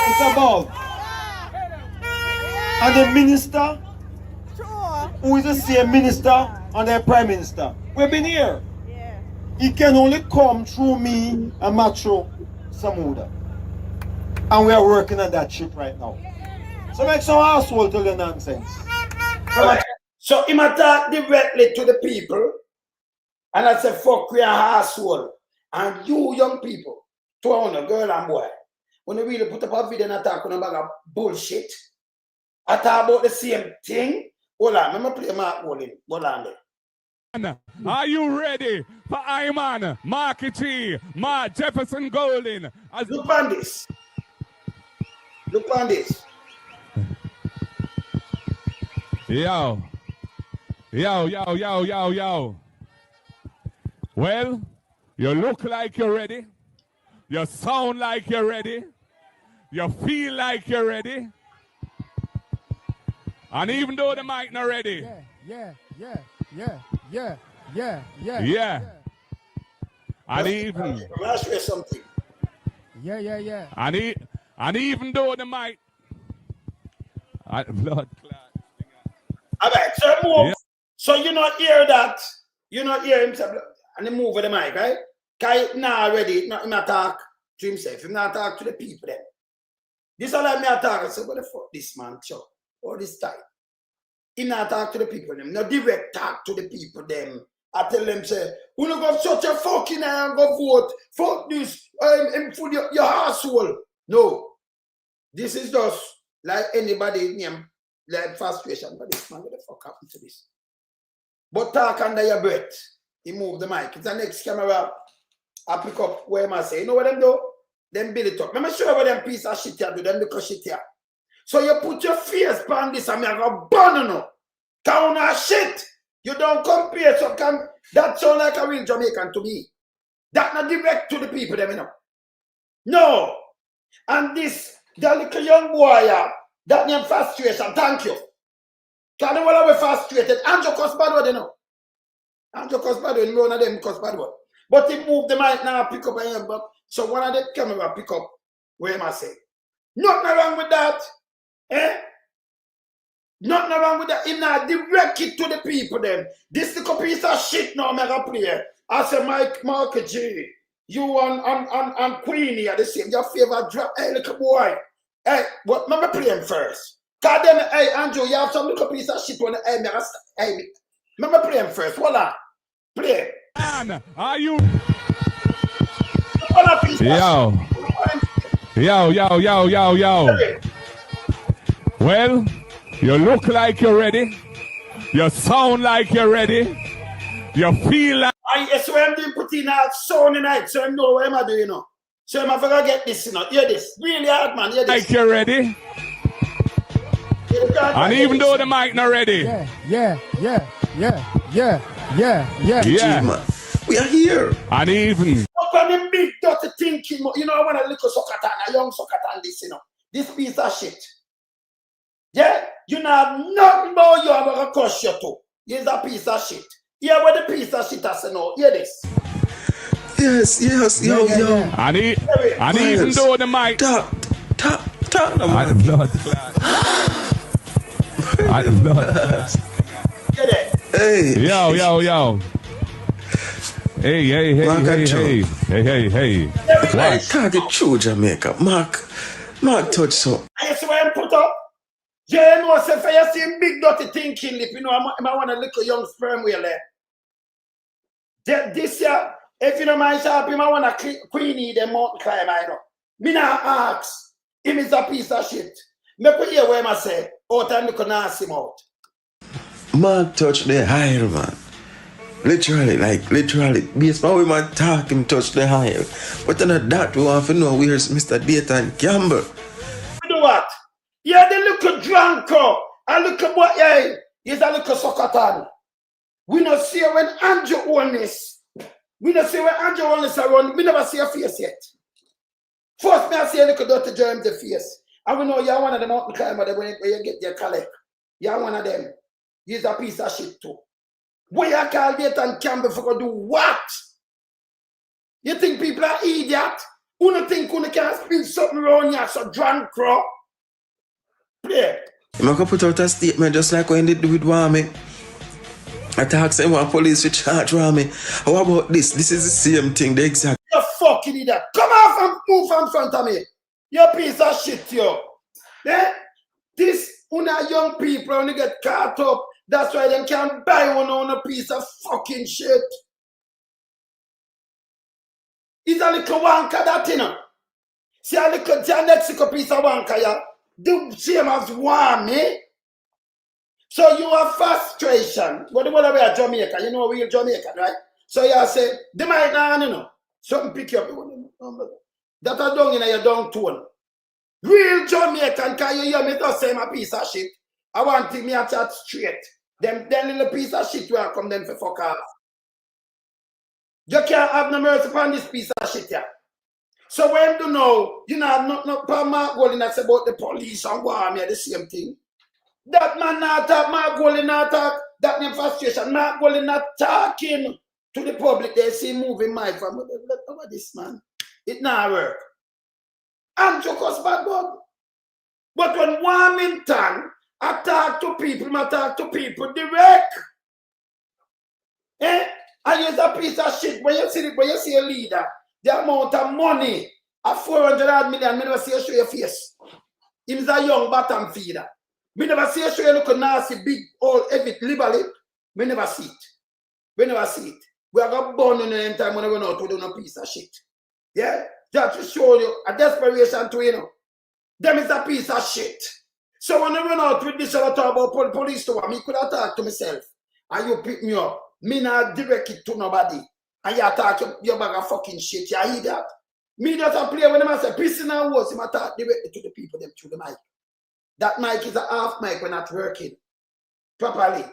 It's about. And the minister, who is the same minister and the prime minister. We've been here. He can only come through me and Macho Samuda. And we are working on that shit right now. So make some asshole tell you nonsense. Right. So he might talk directly to the people. And I say, fuck, we are asshole. And you young people, 200 girl and boy, when you really put up a video and attack on a bag of bullshit, I talk about the same thing. Hold on, let me play Mark Wolin. Hold on there. Are you ready for Iman, Markie G, Mark Jefferson Golden? Look on this. Look on this. Yo. Yo, yo, yo, yo, yo. Well, you look like you're ready. You sound like you're ready. You feel like you're ready. And even though the mic not ready. Yeah. Yeah. And even. I'll show you something. Yeah. And even though the mic. Blood clot. All right, so move. Yeah. So you not hear that. You not hear him say, and he move with the mic, right? Because now ready, not him talk to himself. Him not talk to the people then. This all like me talk. I say, what the fuck this man, Chuck? All this time. He not talk to the people them. No direct talk to the people them. I tell them, say, we don't go such a fucking and go vote. Fuck this. And for your asshole. No. This is just like anybody name like frustration. But this man, what the fuck happened to this? But talk under your breath. He move the mic. It's the next camera. I pick up where am I say? You know what them do? Them build it up. Let me show you what them piece of shit here do. Them because shit here. So you put your face on this and me I go burn no. Count of shit. You don't compare. So that sound like a real Jamaican to me. That not direct to the people them, you know. No. And this, the little young boy, that name frustration. Thank you. Because the one we frustrated. Andrew cause bad word, you know. Andrew cause bad word. None of them cause bad word. But he moved the mic now, pick up a but so one of the camera pick up where am I say? Nothing wrong with that. Eh? Nothing wrong with that. He not direct it to the people then. This little piece of shit now make a play. I say Markie G, you and Queenie are the same. Your favorite drop. Hey, little boy. Hey, what let me play him first. God damn it, hey Andrew, you have some little piece of shit on the hey, let me play him first. Hold on. Play. Man, are you? Yo. Well, you look like you're ready. You sound like you're ready. You feel like. Yes, so I'm doing put in a sound tonight, so I know what I'm doing, you know. So I'm gonna get this, you know. Hear this. Really hard, man. Hear this. Like you're ready. And even though the mic not ready. Yeah. We are here. And even. Look at the big dirty thinking. You know, I want a little sokatan, a young sokatan, this, you know. This piece of shit. Yeah? You know, nothing about you, I'm gonna crush you too. Here's a piece of shit. Hear what the piece of shit has to know. Hear this. Yes, yo. And even though the mic. Talk. I the blood. I the blood. Get it. Hey. Yo. Hey. Like target true Jamaica. Mark touch so. I see where I put up. Yeah, no, know, say for you see big dirty thinking lip, you know, I want a little young sperm whale there. This year, if you don't mind sharp, I want a queenie the mountain climb, I know. Me not ask, him is a piece of shit. Me put hear what I say, out and look nasty mouth. Man touch the higher, man. Literally, based on how man talk, him touch the higher. But then that we want to know where's Mr. Dayton Campbell. You know what? Yeah, the little drunko, a little boy, yeah, he's a little socatan. We not see when Andrew Holness. We not see when Andrew Holness around. We never see a face yet. First, me I see a little dirty germ the face. And we know you're one of the mountain climbers when you get your collect. You're one of them. He's a piece of shit too. Where you call Dayton Campbell for do what? You think people are idiot? Who don't think who can spin something around here so drunk crow? Play. I'm going to put out a statement just like when they do with Wami. I talk saying one police to charge Wami. How about this? This is the same thing, the exact. You fucking idiot. Come off and move from front of me. You piece of shit, yo. Eh? This una young people when they get caught up, that's why they can't buy one on a piece of fucking shit. It's a little wanker that, you know. See a little Mexico piece of wanker, yeah. The same as Wami. So you have frustration. But the one we are Jamaica, you know we're Jamaican, right? So you say, they might not, you know. Something pick you up. That are down in your down tone. Real Jamaican, can you hear me just say my piece of shit? I want to me a chat straight. Them little piece of shit will come them for fuck off. You can't have no mercy upon this piece of shit here. So when you know, you know, not Mark Golding that's about the police and war me the same thing. That man not talk, Mark Golding not talk, that name frustration. Mark Golding not talking to the public. They see moving mic from over this man. It not work. I'm just bad bug. But when Warmington I talk to people, I talk to people direct. Eh? And it's a piece of shit. When you see a leader, the amount of money of 400 million, me never see you show your face. He's a young bottom feeder. Me never see you show you look nasty, big, old, heavy, liver lip. Me never see it. We never see it. We are going to burn in the time when we run out to do no piece of shit. Yeah? Just to show you a desperation to you know. Them is a piece of shit. So when I run out with this, I talk about police to me, could have talked to myself. And you pick me up. Me not direct it to nobody. And you talk your bag of fucking shit. You hear that? Me just a play when I say, peace in our words, I talk directly to the people them through the mic. That mic is a half mic when not working properly.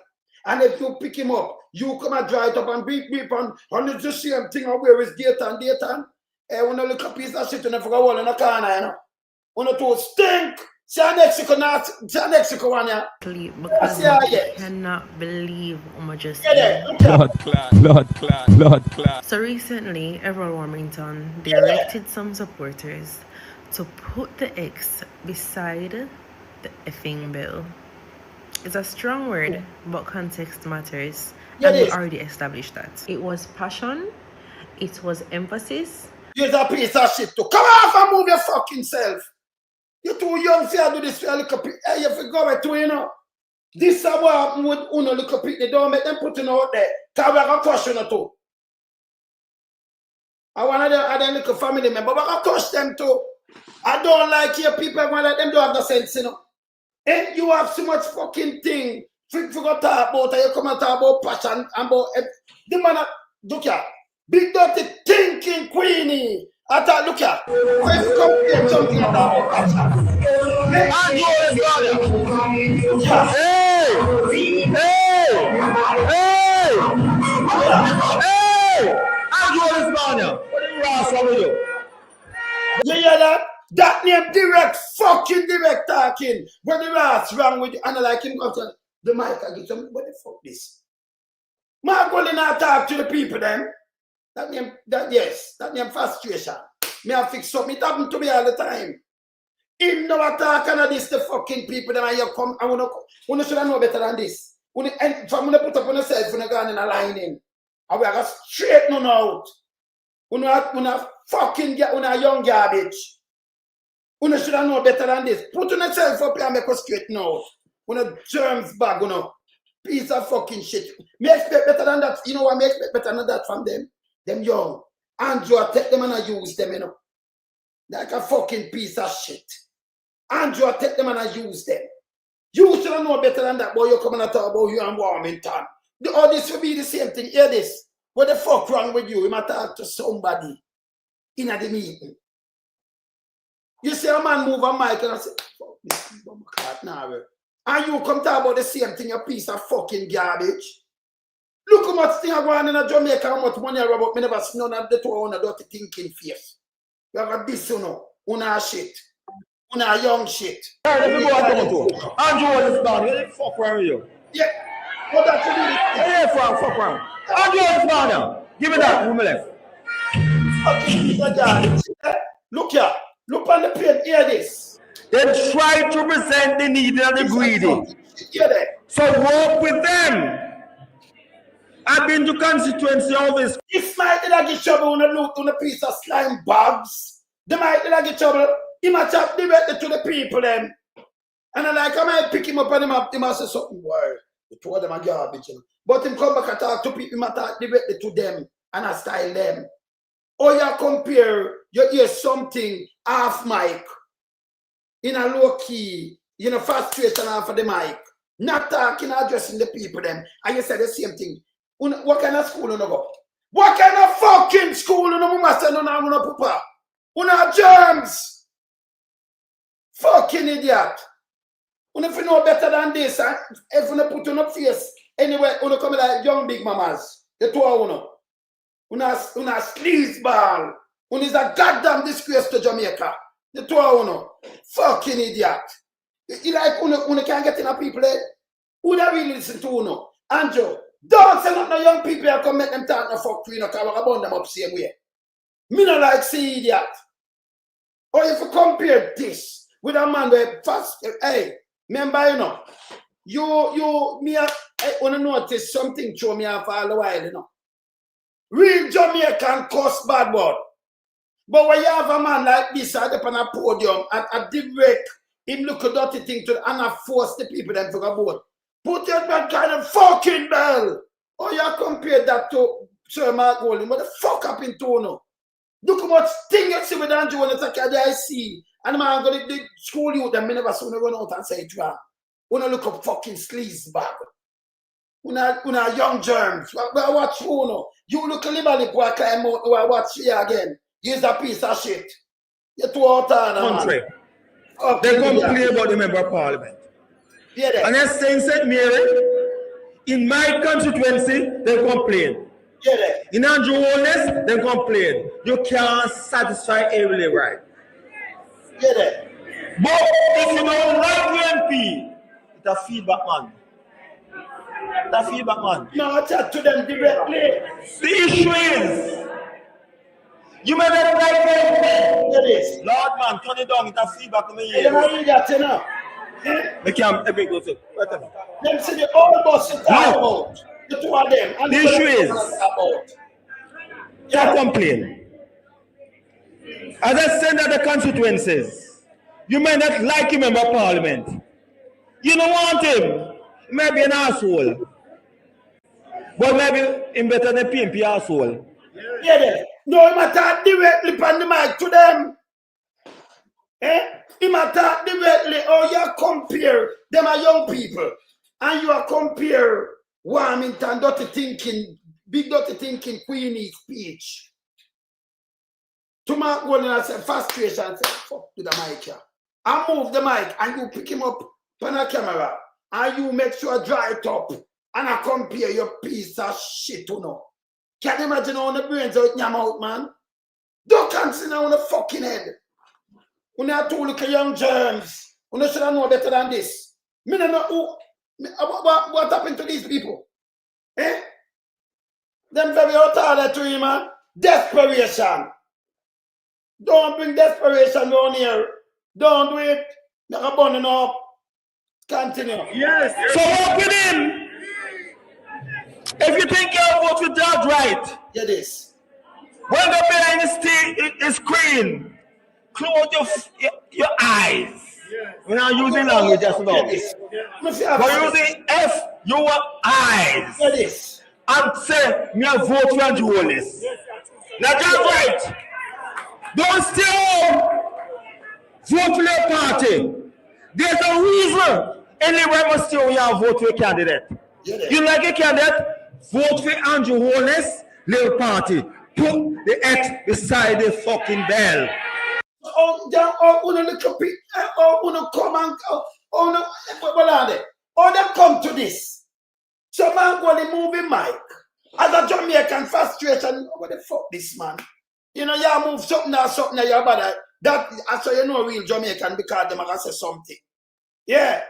And if you pick him up, you come and dry it up and beep and it's the same thing of where is Dayton. When I look a piece of shit and I forgot all in the corner, you know. When I told stink, see a Mexico one, yeah. Because I cannot believe what I just Blood clot. So recently, Errol Warmington directed some supporters to put the X beside the effing bill. It's a strong word, but context matters. And we already established that. It was passion, it was emphasis. You're a piece of shit too. Come off and move your fucking self. You're too young to do this for a little bit. Hey, you forgot it too, you know. This is what happened with Uno little bit. They don't make them put it out there. Because we're going to crush you too. I want to little family member, but I crush them too. I don't like your people. I want to let them don't have the sense, you know. And you have so much fucking thing. Forgot to talk about it. You come and talk about passion and about the man, look here. Big dirty thinking queenie. I thought, look here. When you come here, something about passion. You hear that? That name direct, fucking direct talking. When the rat's wrong with you, and I like him go to the mic and get some, what the fuck this? Mark only not talk to the people then. That name frustration. Me I fix up. It happen to me all the time. Him no attack and this the fucking people them and you come and you should know better than this. And from when you put up on yourself when you go in a line in. And we are going to straighten on out. When you fucking get on a young garbage. You should know better than this. Put on yourself up here and make us straighten out. When a germs bag, you know. Piece of fucking shit. Me expect better than that. You know what? Me expect better than that from them. Them young. Andrew, I take them and I use them, you know. Like a fucking piece of shit. Andrew, I take them and I use them. You should know better than that, boy. You're coming to talk about you and Warmington. All this will be the same thing. Hear this. What the fuck wrong with you? You might talk to somebody in the meeting. You see a man move a mic and I say, fuck this, now. And you come talk about the same thing, a piece of fucking garbage. Look how much thing I go on in Jamaica, how much money I rob up. Me never see none of the two on a dirty thinking face. You got this, you know, una shit. Una young shit. Let me go to Andrew is down. What the fuck wrong with you? Yeah. What that to do? Hey, fuck wrong. Andrew is down now. Give me that. Who me left? Fucking piece of garbage. Look here. Look on the page. Hear this. They try to present the needy and the greedy. So work with them. I've been to constituency office. If might did I get trouble on a loot on a piece of slime bags, they might did I get trouble. He might chat directly to the people them. And I like I might pick him up and he might say something word. The two of them are garbage. You know? But him come back and talk to people, he might talk directly to them and I style them. Or you compare, you hear something half mic. In a low key, you know, frustration off of the mic, not talking, addressing the people them, and you say the same thing. What kind of school you go? What kind of fucking school you know, mama say no papa? Una germs. Fucking idiot. If you know better than this, if you put on a face anyway, you come like young big mamas. The two of you. Una sleazeball. Una is a goddamn disgrace to Jamaica. The two of you. Fucking idiot. You like una can't get in a people head? Who that really listen to you? Andrew, don't say nothing to young people that come make them talk no fuck to you, because I bond them up same way. Me not like see idiot. Or if you compare this with a man where fast, hey, remember, you know, me, I want to notice something through me for a while, you know. Real Jamaican cuss bad word. But when you have a man like this at up on a podium and a direct him look a dirty thing to and I force the people them to go board. Put your that kind of fucking bell. Or you compare that to Sir Mark Golding. What the fuck happened to you? Look how much thing you see with Andrew when it's like I see. And the man going to school you, then me never saw run out and say it wrong. Wanna look up fucking sleaze bag. Una young germs. Watch you know. You look a liberally boy climb out watch here again. Use a piece of shit. You're too out country. They complain about the member of parliament. Yeah, and as St. Mary, in my constituency, they complain. Yeah, in Andrew Holness, they complain. You can't satisfy every right. Yeah, but if you don't like the MP, it's a feedback man. It's a feedback man. No, chat to them directly. The issue is, you may not like them. Yes. Lord man, turn it down. It's a feedback me. Hey, I read that, you know. I can't ever go to whatever. Them see the old boss talk about. The two of them. And the issue is, you complain. As I said at the constituencies, you may not like him, member of parliament. You don't want him. He may be an asshole. But maybe him better than PMP asshole. Yeah, no, he might talk directly on the mic to them. He might talk directly, or you compare, them are young people, and you are compare Warmington, dirty thinking, big dirty thinking, Queenie speech. To Mark Golden, I said, frustration, I said, fuck to the mic here. I move the mic, and you pick him up on a camera, and you make sure I dry it up, and I compare your piece of shit, you know. Can you imagine how the brains out in your mouth, man? Don't consider on the fucking head. When I told you young germs, you should have known better than this. Me don't know who, what happened to these people. Eh? Them very out to you, man. Desperation. Don't bring desperation down here. Don't do it. You're burning up. Continue. Yes. So walk with him. If you think you'll vote with that right, yeah, this. When the behind the screen, close your eyes. We're not using language just now. We're using F, your eyes. And say, me a vote for Holness. Now that's right. Don't stay home. Vote for your party. There's a reason anywhere must stay home and vote for a candidate. You like a candidate? Vote for Holness, little party. Put the X beside the fucking bell. They come to this. So man go the movie mic. As a Jamaican frustration, what the fuck this man? You know, you move something or something, you're bad. That so you know real Jamaican because them are gonna say something. Yeah.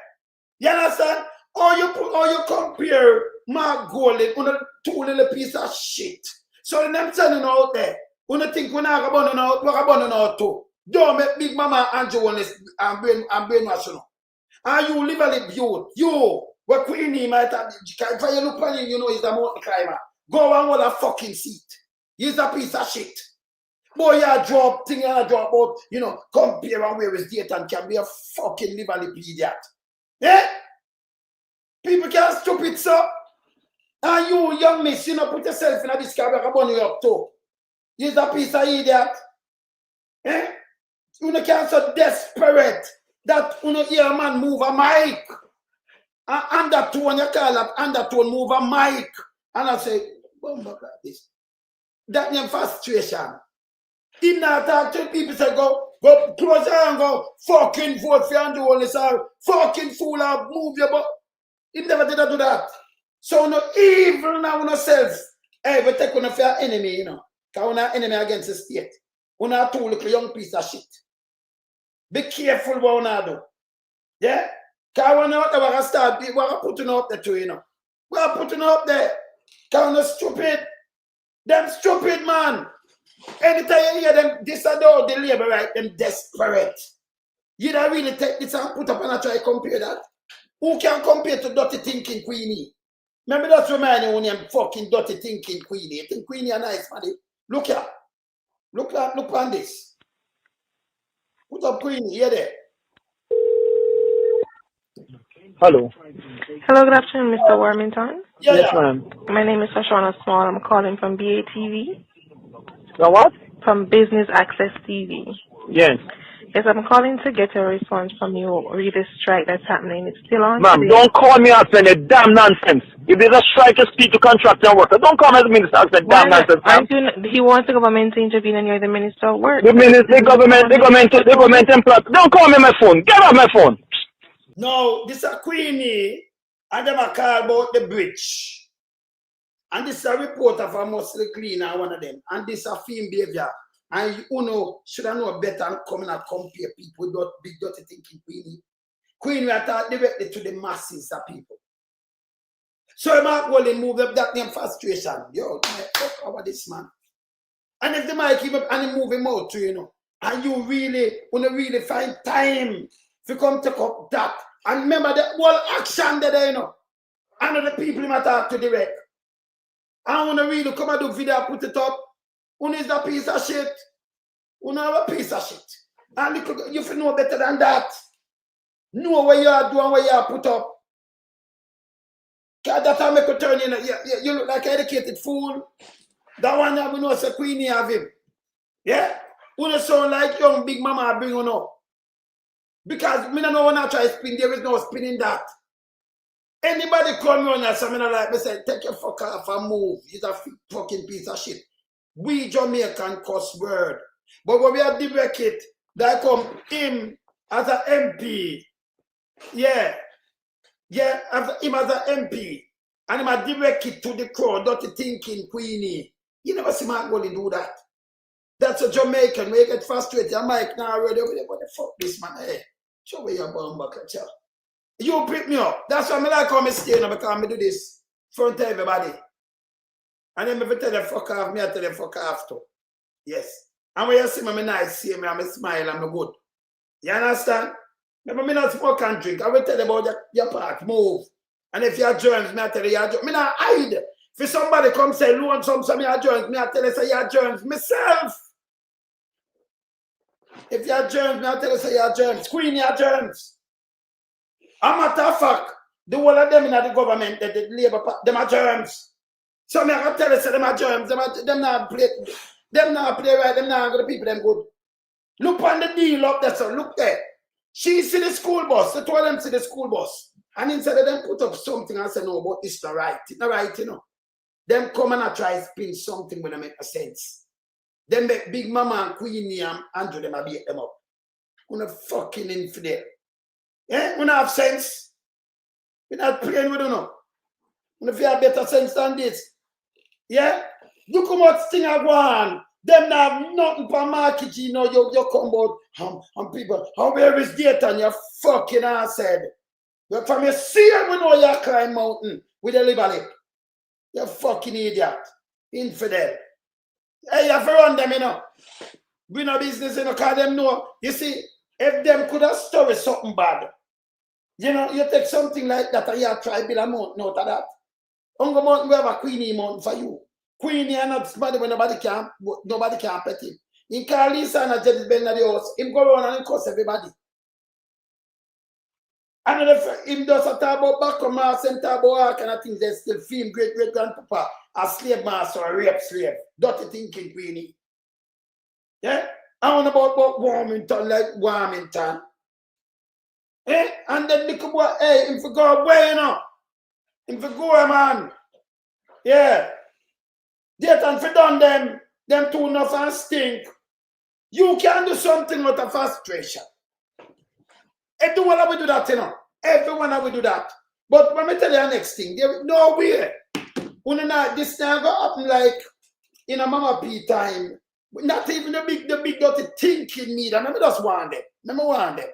You understand? Or you compare Mark Golden on a two little piece of shit. So them sending out there. When you think we're not abandoned out, we're abandoned out too. Don't make Big Mama and Holness and brainwash. And you live a little beaut. You, what Queenie might have, if you look at him, you know he's a mountain climber. Go and hold a fucking seat. He's a piece of shit. Boy, you drop thing and drop out, you know, compare and where his date and can be a fucking live a little idiot. Yeah? People can't stupid, so. And you, young miss, you know, put yourself in a discard, I'm going you up too. He's a piece of idiot. Eh? You can't so desperate that you know hear a man move a mic. And undertone, you call that undertone, move a mic. And I say, boom, like this. That name frustration. He not talk to people say go close your hand, go fucking vote for Holness or fucking fool or move your butt. He never did do that. So no evil now on yourself. Hey, we take one for your enemy, you know. Because we're not enemy against the state. We're not two little young piece of shit. Be careful what we do. Yeah? Because we're not going to start, we're going to put it up there too, you know. We're putting up there. Because we're stupid. Them stupid, man. Anytime you hear them disadore the labor right, them desperate. You don't really take this and put up and try to compare that. Who can compare to dirty thinking Queenie? Remember that's reminding when you're fucking dirty thinking Queenie. You think Queenie a nice man? Look here. Look on this. Put up Queenie, here there. Hello. Hello, good afternoon, Mr. Warmington. Yes, ma'am. My name is Shoshana Small. I'm calling from BATV. From what? From Business Access TV. Yes. Yes, I'm calling to get a response from you re the strike that's happening. It's still on. Ma'am, today. don't call me out saying damn nonsense. If there's a strike to speak to contractor worker, don't call me as the minister and say damn nonsense, ma'am. He wants the government to intervene and you're the minister of work. The government employee. Don't call me on my phone. Get off my phone. No, this is a Queenie, and them a call about the bridge. And this is a reporter from Mostly Cleaner, one of them. And this is a film behavior. And you know, should I know better and come and compare people with big dirty thinking Queenie. Queenie attack directly to the masses of people. So Mark Golden move up that name frustration. Yo, fuck over this man. And if the mic keep up and he move him out too, you know. And you really wanna really find time to come take up that. And remember the whole action there, you know. And the people him attack to direct. I wanna really come and do video, put it up. Who is that piece of shit? Who know a piece of shit? And you feel know better than that. Know what you are doing, what you are put up. Because that time I could turn in, you look like an educated fool. That one that we know is a Queenie have him. Yeah? Who don't sound like young Big Mama bring on up. Because me don't know when I try to spin, there is no spinning that. Anybody come on and say, like me say, take your fuck off and move. He's a fucking piece of shit. We Jamaican cuss word. But when we are direct it, that come him as an MP. Yeah. Yeah, him as an MP. And him a direct it to the crowd, dirty thinking Queenie. You never see Mark Golden do that. That's a Jamaican. We get frustrated. Your mic now already over there. What the fuck this man? Hey, show me your bum bucket, child. You pick me up. That's why I like how I stay now because I do this in front of everybody. And then if I tell them fuck off, me I tell them fuck off too. Yes. And when you see me, I'm nice, see me, I'm smile, I'm good. You understand? Remember, me not smoke and drink. I will tell you about your part, move. And if you're germs, me I tell you you're germs. Me not hide. If somebody come say, loan some, me are germs, me I tell you say you're germs. Myself. If you have germs, I'll tell you say you have germs. Queen, you have germs. A matter of fact, the whole of them in the government, the Labour Party, them are germs. So I can tell you say them are germs. Them not play right, them not the people them good. Look on the deal up there, so look there. She see the school bus, the two of them see the school bus. And instead of them put up something and say, no, but it's not right. It's not right, you know. Them come and try to spin something when they make a sense. Them make Big Mama and Queenie and Andrew, them beat them up. Una fucking infidel. Yeah, we have sense. We're not playing with you know. If you have better sense than this. Yeah? Look how much thing I want. Them not have nothing for market, you know, you come about people. How where is data and you fucking ass said. But from your seal, we know you climb mountain with a liver lip. You fucking idiot. Infidel. Hey, you have to run them, you know. We no business, you know, because them know. You see, if them could have story something bad, you know, you take something like that and you try to build a mountain out of that. Uncle Mountain, we have a Queenie mountain for you. Queenie and not somebody when nobody can pet him. In Carlisa and a Jedi Ben at the house, him go around and curse everybody. And if him does a talk about back mass and talk about all kind of things, they still feel great grandpapa, a slave master or a rape slave. Dirty thinking, Queenie. Yeah? I want about Warmington like Warmington. Eh? And then look about, hey, if you go away, you know. If you go, man. Yeah. Yet and for done them too enough and stink. You can do something with a frustration. Everyone will do that, you know. Everyone will do that. But let me tell you the next thing. There no way. This never happen like in a Mama P time. Not even the big dirty thinking neither. Let me just want them. Let me want them.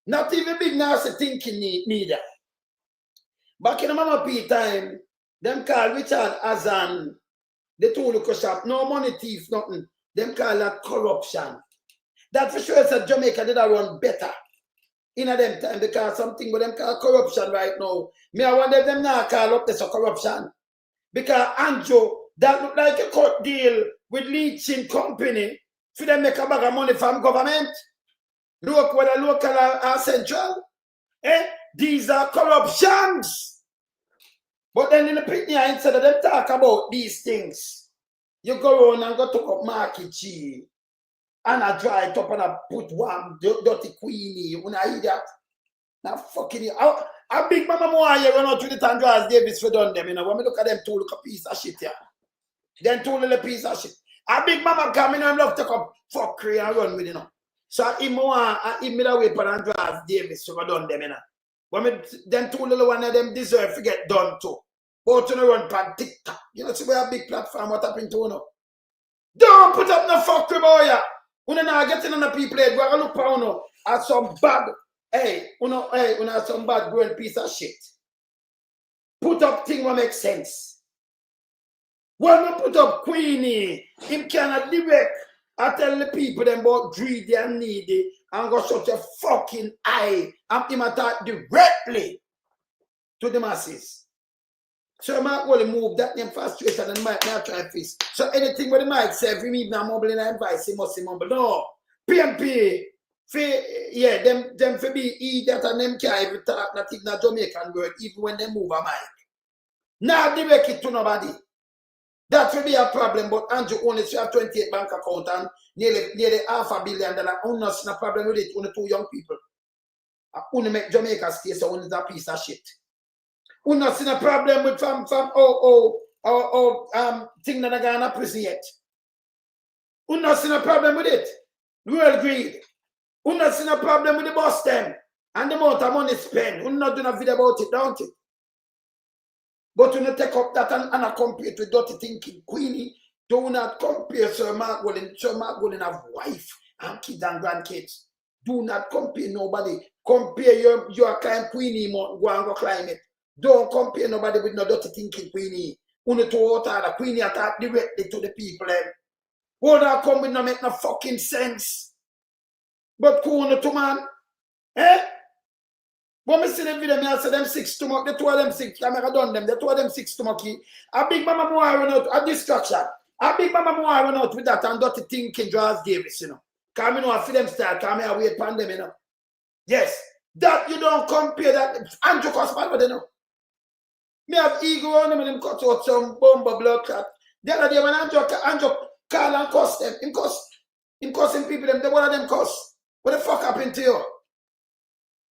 Not even big nasty thinking neither. Back in a Mama P time, them call Richard Azan. The two look shop, no money thief, nothing. Them call that corruption. That for sure said Jamaica did run better in a them time because something with them call corruption right now. Me I wonder if them now call up this corruption. Because Andrew, that look like a court deal with leaching company for them make a bag of money from government. Look whether local or central. Eh? These are corruptions. But then in the picnic, instead of them talk about these things, you go around and go talk up Markie and I dry it up and I put one dirty Queenie. When I hear that, now fucking you. A big Mama Moya run out to the Tandras Davis for done them, you know. When we look at them two look a piece of shit here. Then two little piece of shit. A big Mama come in and love to come fuckery and run with you know. So him me that way for Tandras Davis for done them, you know. When me, them two little one of them deserve to get done too. But to run pan TikTok. You know, see we have a big platform, what happened to you know? Don't put up no fuckery boy ya. Una not getting on the people head. Go look for you at some bad, una some bad growing piece of shit. Put up thing what makes sense. When you put up Queenie, him cannot direct. I tell the people them about greedy and needy and go shut your fucking eye and him attack directly to the masses. So I might want to move that name frustration and might not try to fix. So anything with the mic say, if he need now mumble and advice, he must mumble. No. PMP, yeah, them for be idiot and them can't even talk not even a Jamaican word, even when they move a mic. Now direct it to nobody. That will be a problem, but Andrew only have 28 bank account and nearly $500 million. Only no problem with it, only two young people. Only make Jamaica stay, so only a piece of shit. Only not seen a problem with from thing that I got in prison yet. Only not seen a problem with it. Real greed. Only not seen a problem with the boss them and the amount of money spent. Only not doing a video about it, don't it? But when you take up that and compare it with dirty thinking, Queenie, do not compare Sir Mark Golden. Sir Mark Golden have wife and kids and grandkids. Do not compare nobody. Compare your climb Queenie, go and go climb it. Don't compare nobody with no dirty thinking Queenie. Only to water the Queenie attack directly to the people. What that come with no make no fucking sense. But Kuna to man, eh? When I see the video, I say them 6 stomach, the two of them 6, I never done them, the two of them 6 stomach. A big Mama Moa run out, a distraction. A big Mama Moa run out with that and dirty thinking Charles Davis, you know. Because I know I feel them start, because I wait upon them, you know. Yes, that you don't compare that. Andrew Cosman, what they know. Me have ego on him and him cut out some bomber blood clot. The other day when Andrew call and cuss them, him cussing people, them, the one of them cuss. What the fuck happened to you?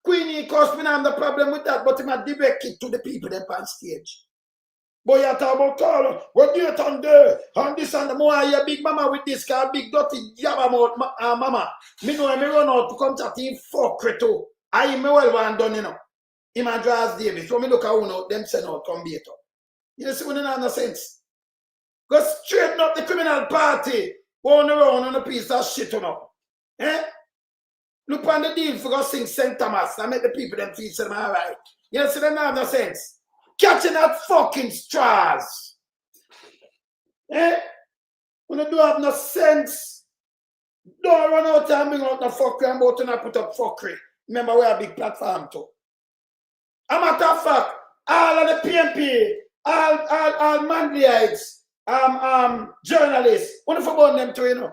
Queenie cuss me, I have the problem with that, but him a direct it to the people them on stage. Boy, you talk about call, what do you turn there? And this and the more your big mama with this car, big dirty jabba mouth, mama. Me know me run out to come chat him fuck too. I me well one done, you know. Him and Dras Davis. So me look at one out, them send out come better. You see what they have no sense. Go straighten up the criminal party. Going around on a piece of shit, you know. Eh? Look on the deal for go sing St. Thomas and make the people them feel them alright. You see they have no sense. Catching that fucking straws. Eh? When you don't have no sense, don't run out and bring out no fuckery and about to not put up fuckery. Remember, we have a big platform too. A matter of fact, all of the PMP, all Mandlyites, journalists, what if I burn them too, you know?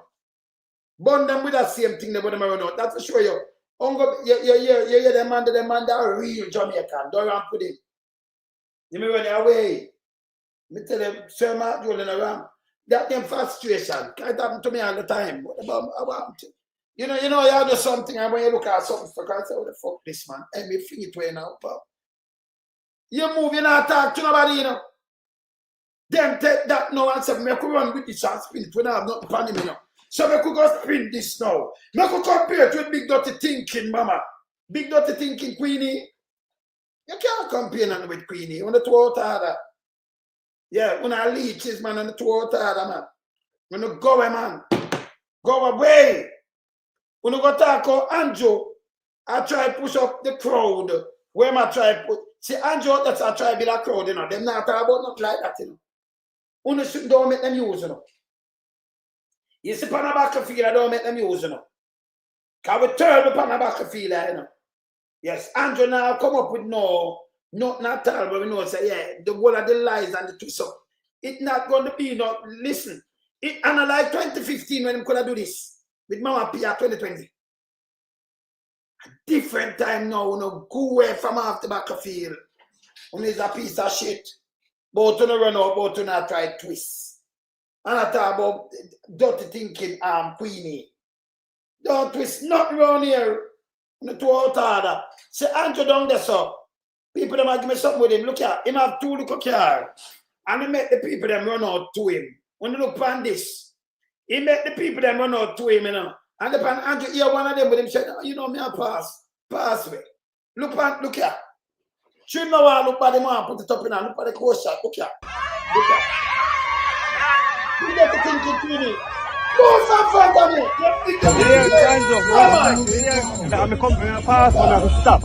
Burn them with that same thing they put them around out. That's for sure, you. You them man that are real Jamaican. Don't run with him. You may run away. Me tell them, Sir Mark rolling around. That them frustration. It happen to me all the time. What about you know, you do something, and when you look at something, I say, what the fuck this man? And me feet way now, pal. You move, you not talk to nobody, you know. Then take that now and say, me could run with this and spin it when I have nothing for him, you know. So me could go spin this now. Me could compare it with big dirty thinking, mama. Big dirty thinking, Queenie. You can't compare nothing with Queenie. On the two out harder. Yeah, when I leeches, man, on the two out harder, man. When you go away, man. Go away. When you go talk about Andrew, I try to push up the crowd. Where am I try to put? See, Andrew, that's I try to build a crowd, you know. Them not talk about nothing like that, you know. When you don't make them use, you know. You see, Panabaka field, I don't make them use, you know. Because we turn the Panabaka field, you know. Yes, Andrew now come up with not at all, but we know, say, yeah, the whole of the lies and the twist up. It's not going to be, no, listen. It analyzed 2015 when we could do this. With Mama Pia 2020. A different time now, you know, go away from after back of field. When it's a piece of shit. But to not run out, but to not try to twist. And I talk about dirty thinking, Queenie. Don't twist nothing around here. Not too out order. Say Andrew down there, so. People them give me something with him. Look here, him have two little car. And he make the people them run out to him. When you look on this, he make the people them run out to him, you know. And the pan Andrew hear one of them with him say, you know me, I pass way. Look here. Should know I look at the man, put it up in and look at the course shot. Look here. You get to think it to me. Go from front of me. I'm coming pass when I stop.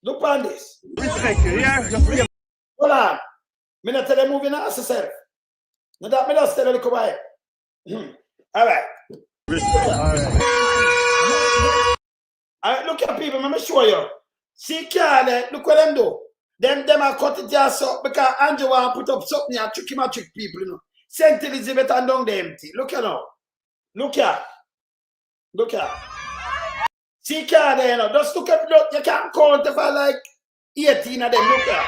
Look on this. Respect you, yeah? Hold on. Me not tell them moving on yourself. No, that me just tell them to come by. All right. All right, look at people, let me show you. See, look what them do. Them are cut it just up because Andrew want to put up something and trick him and trick people, you know. St. Elizabeth and down the empty. Look at now. Look at. See, you know, just look at, look, you can't count if I like 18 of them. Look at.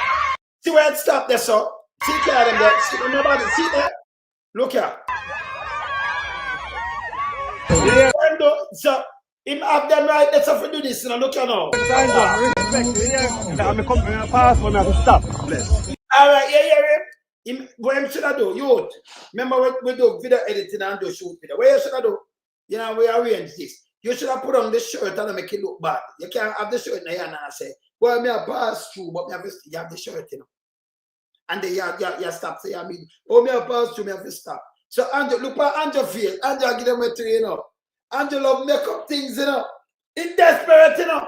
See where it stopped there, so. See, them there. See, nobody, see that? Look at. Yeah. So, him have them right there so to do this, you know, look at now. I'm coming pass when I stop. All right, yeah. What should I do? Youth. Remember we do video editing and do shoot video. What should I do? You know, we arrange this. You should have put on the shirt and make it look bad. You can't have the shirt in the hand and say, well, me a pass through, but me have the shirt, you know. And then you stop say, I mean, oh, me a pass through, me have to stop. So Andrew, look at Andrew feel. Andrew give them a tree, you know. Andrew love make up things, you know. He's desperate, you know.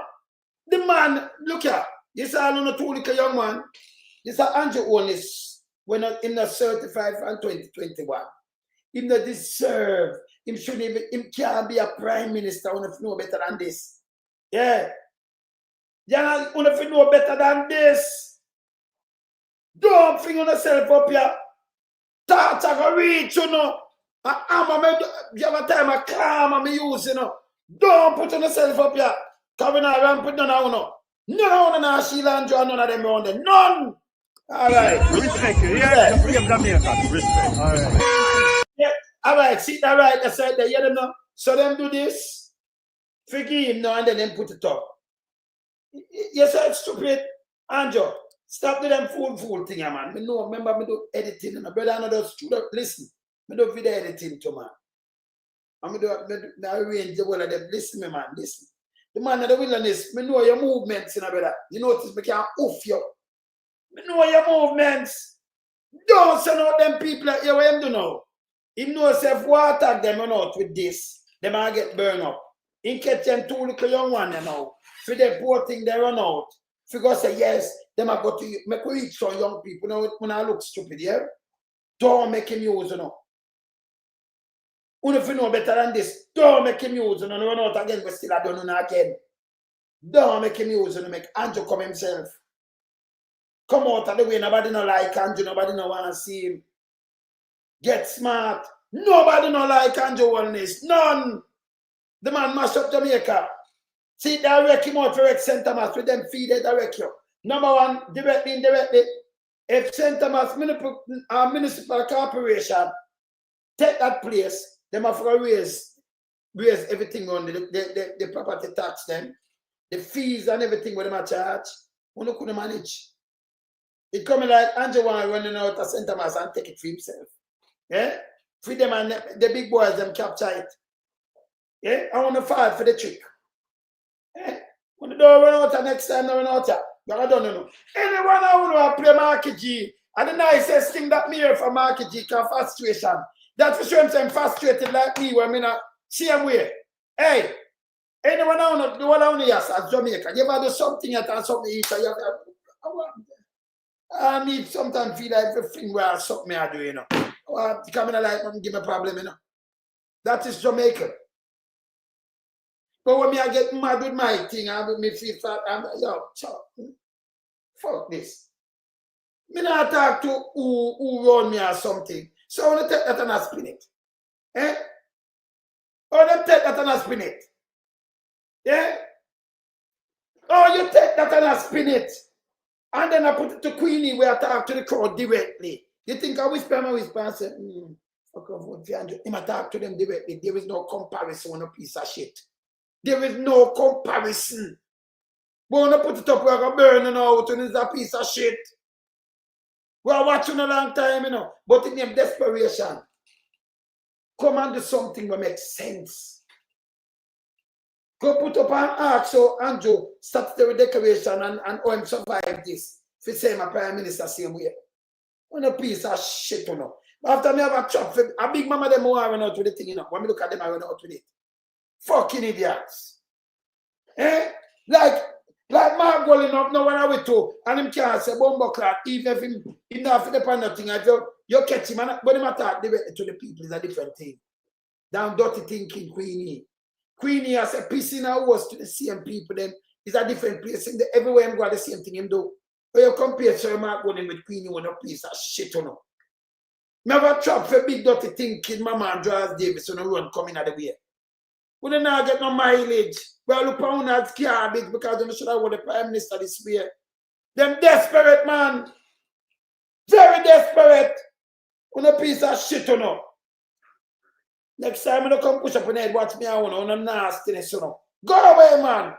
The man, look here. You say, I don't know, two little young man. You say, Andrew Holness, when in the certified from 2021. He not deserve. Him shouldn't even, him can't be a prime minister. I want to know better than this. Yeah. You want to know better than this. Don't bring yourself up here. Talk to reach, you know. You have a time of calm and me use, you know. Don't put yourself up here. Because we're not put none of you. None of them are Sheila and John, none of them around there. None. All right. Respect you. Yeah, the free of Jamaican. Respect. All right. Yeah. All right. See that right? I said that. You hear them now? So them do this. Forgive him now and then them put it up. You said stupid. Andrew, stop with them fool thing, man. Me know, remember me do editing. And brother, I know student. Listen. Me do video editing too, man. And me arrange the whole of them. Listen, me, man. Listen. The man of the wilderness, me know your movements, you know, brother. You notice me can't oof you. Me know your movements. Don't send out them people that you want to know. He knows if we attack them or not with this, they might get burned up. In catch them two little young ones, you know. For the poor thing, they run out. If you go say yes, they might go to make we reach some young people. You know, when I look stupid, yeah? Don't make him use, you know. If you know better than this, don't make him use, you know. Run out again, but still I don't know again. Don't make him use, you know. Make Andrew come himself. Come out of the way, nobody no like Andrew, nobody no want to see him. Get smart. Nobody no like Andrew Holness. None. The man mash up Jamaica. See, they wreck him out for Rex St. Thomas with them feed it, they wreck you. Number one, directly, indirectly. If St. Thomas Municipal Corporation take that place, they have to raise everything on the property tax then. The fees and everything with them are charged. We couldn't manage. It coming like Andrew running out of St. Thomas and take it for himself. Yeah? Free them and the big boys, them capture it. Yeah? I want to fight for the trick. Yeah? When the door run out next time, they run out here. I don't know. Anyone who want to play Markie G, and the nicest thing that me hear from Markie G can frustration. That's for sure I'm frustrated like me when I'm in a same way. Hey, anyone who want to do what I want to yes, as Jamaica, you ever do something yet and something eat, you have I need sometimes feel like everything where something I do, you know. Or coming like give me a problem, you know. That is Jamaican. But when me I get mad with my thing, I me feel fat, fuck this. Me not talk to who run me or something. So I want to take that and I spin it. Eh? Oh, them take that and I spin it. Yeah? Oh, you take that and I spin it. And then I put it to Queenie where I talk to the crowd directly. You think I whisper and say, fuck off, what you do? I talk to them directly. There is no comparison on a piece of shit. There is no comparison. But when I put it up, we're going to burn it out and it's a piece of shit. We're watching a long time, you know. But in them desperation, come and do something that makes sense. Go put up an arc so Andrew statutory decoration and OM survive this. If you say my Prime Minister same way. What a piece of shit, you know. After me have a chop, a big mama them who run out with the thing, you know. When me look at them, I run out with it. Fucking idiots. Eh? Like Mark going up now when I went to, and him can't say bumbo clock, even if him not fit upon nothing. If you catch him, and when him attack directly to the people is a different thing. Down dirty thinking, Queenie. Queenie has a piece in our house to the same people, then is a different place. In the, everywhere I'm going, the same thing him do. But you compare Sir Mark going with Queenie with a piece of shit, you know. Never trap for big dirty thinking, Mama and Draws Davis when I run coming out of the way. We don't now get no mileage. Well, look on that garbage because they should have won the Prime Minister this way. Them desperate, man. Very desperate. On a piece of shit, you know. Next time, I don't come push up on head, watch me on a nastiness, you know. Go away, man.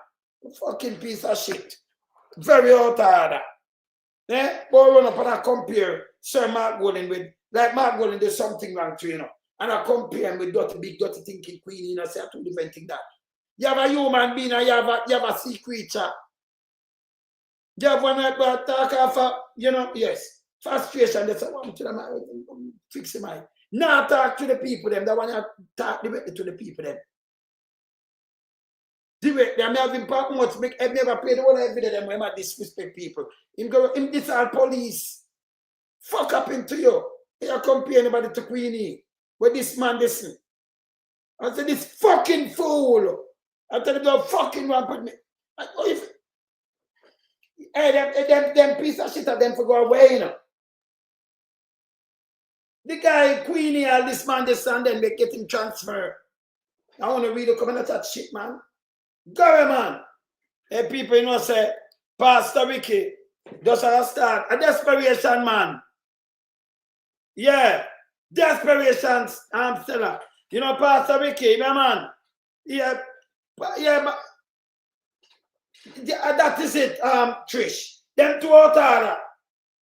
Fucking piece of shit. Very out of order. Eh? But run up and I compare Sir Mark Golden with, like Mark Golden, there's something wrong to you know. And I compare him with dirty, big, dirty thinking Queenie, you know, say two different things that. You have a human being and you have a sea creature. You have one that talk off, you know, yes. Frustration, that's what I'm to them, fix him out. Now talk to the people, them. That want to talk directly to the people, them. Directly, I'm having part much, make I've never played the whole every day, them when I disrespect people. Him this all police. Fuck up into you. You compare anybody to Queenie. But this man listen. I said, this fucking fool. I tell him, don't fucking one put me. Hey, them piece of shit of them for go away, you know. The guy, Queenie, all this man, this and then they get him transferred. I want to read the comment of that shit, man. Go, man. Hey, people, you know, say, Pastor Ricky, just start. A desperation, man. Yeah. Desperation, seller. You know, Pastor Ricky, my man. Yeah. Yeah, that is it, Trish. Them two out order.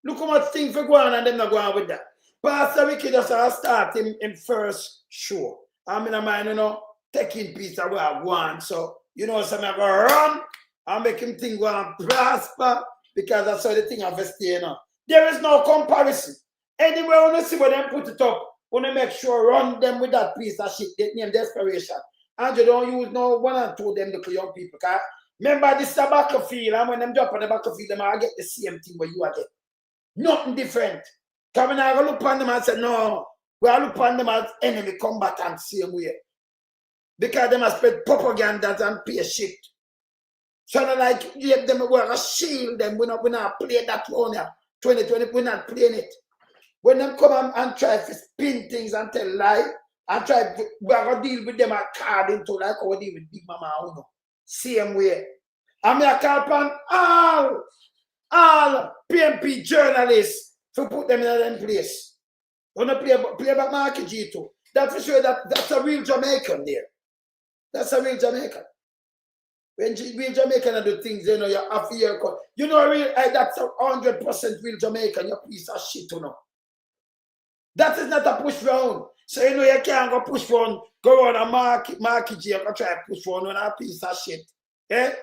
Look how much things for going and them not going with that. Pastor Ricky just start in first show. I'm in a mind, you know, taking piece of what I want. So, you know, some have a run and make him think go and prosper because that's how the thing have to stay, you know. There is no comparison. Anywhere when you see where them put it up, when they make sure run them with that piece of shit, they name desperation. And you don't use no one and two of them the young people. Cause remember this is a battlefield, and when them drop on the battlefield, them all get the same thing where you are get. Nothing different. Coming out and look upon them and say, no, we are look upon them as enemy combatants same way. Because they must spread propaganda and pay shit. So not like give them a shield them, we not play that one here. 2020, we're not playing it. When them come and try to spin things and tell lies, and try to deal with them according to like how we deal with Big Mama Uno. Same way. I mean, I call upon all PMP journalists to put them in their place. When I play back Markie G2, that's for sure that's a real Jamaican there. That's a real Jamaican. When real Jamaican do things, you know, you're half a year. You know, that's 100% real Jamaican, you piece of shit, you know. That is not a push round. So you know you can't go push round, go on a Markie G and go try to push round on a piece of shit. Eh?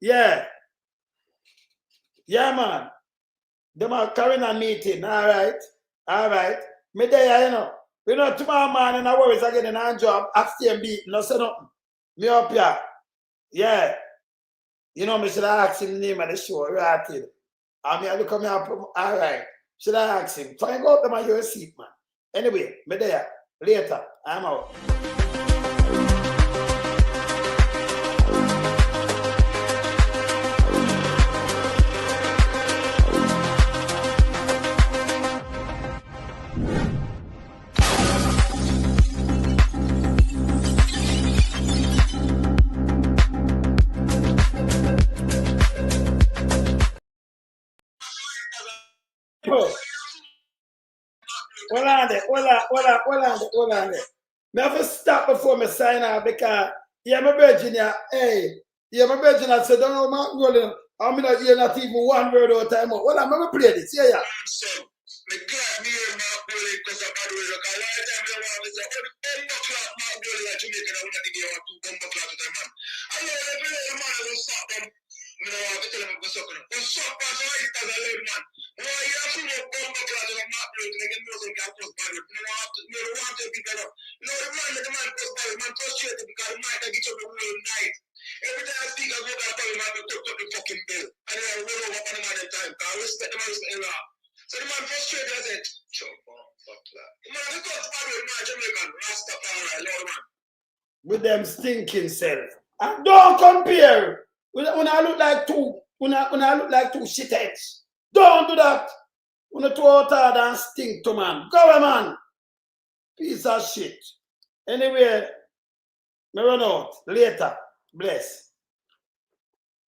Yeah. Yeah, man. Them are carrying a meeting. All right. All right. Me there, you know. You know, tomorrow morning I worries again in our job. I stay beat. No say nothing. Me up here. Yeah. You know, me should I ask him the name of the show. Right. I mean, I look at me up. All right. Should I ask him? Try and go up there and your seat, man. Anyway, me there. Later. I'm out. Hold on there. Me have to stop before me sign out because my Virginia, hey, my Virginia said, don't know Mark Rolling. I'm not hear not even one word all the time. Well, I'm going to play this. Yeah. Me glad me hear Mark Rolling because of bad way. Because a lot of times I want to say, oh, the bomber clock Mark Rolling at Jamaica, I want to give you two bomber clock to the man. I know every little man will stop them. Me don't want to tell them what's up. What's up, man? So I start a little man. Why you have to know bomber clock to the Mark Rolling? Like, you know, some can cause bad way. You don't want to be better. No, the man cause bad way. Man frustrated because the man can get up the whole night. Every time I speak, I go back to the man to talk up the fucking bill. And then I roll over on the man at time. Because I respect the man, respect the law. So the man frustrated, I said, chop on, fuck that. The man, I got bad way, man, Jamaican, Rastafari, Lord, man. With them stinking self. And don't compare. When I look like two shitheads. Don't do that. When I throw out hard and stink to man. Go away, man. Piece of shit. Anyway, me run out. Later. Bless.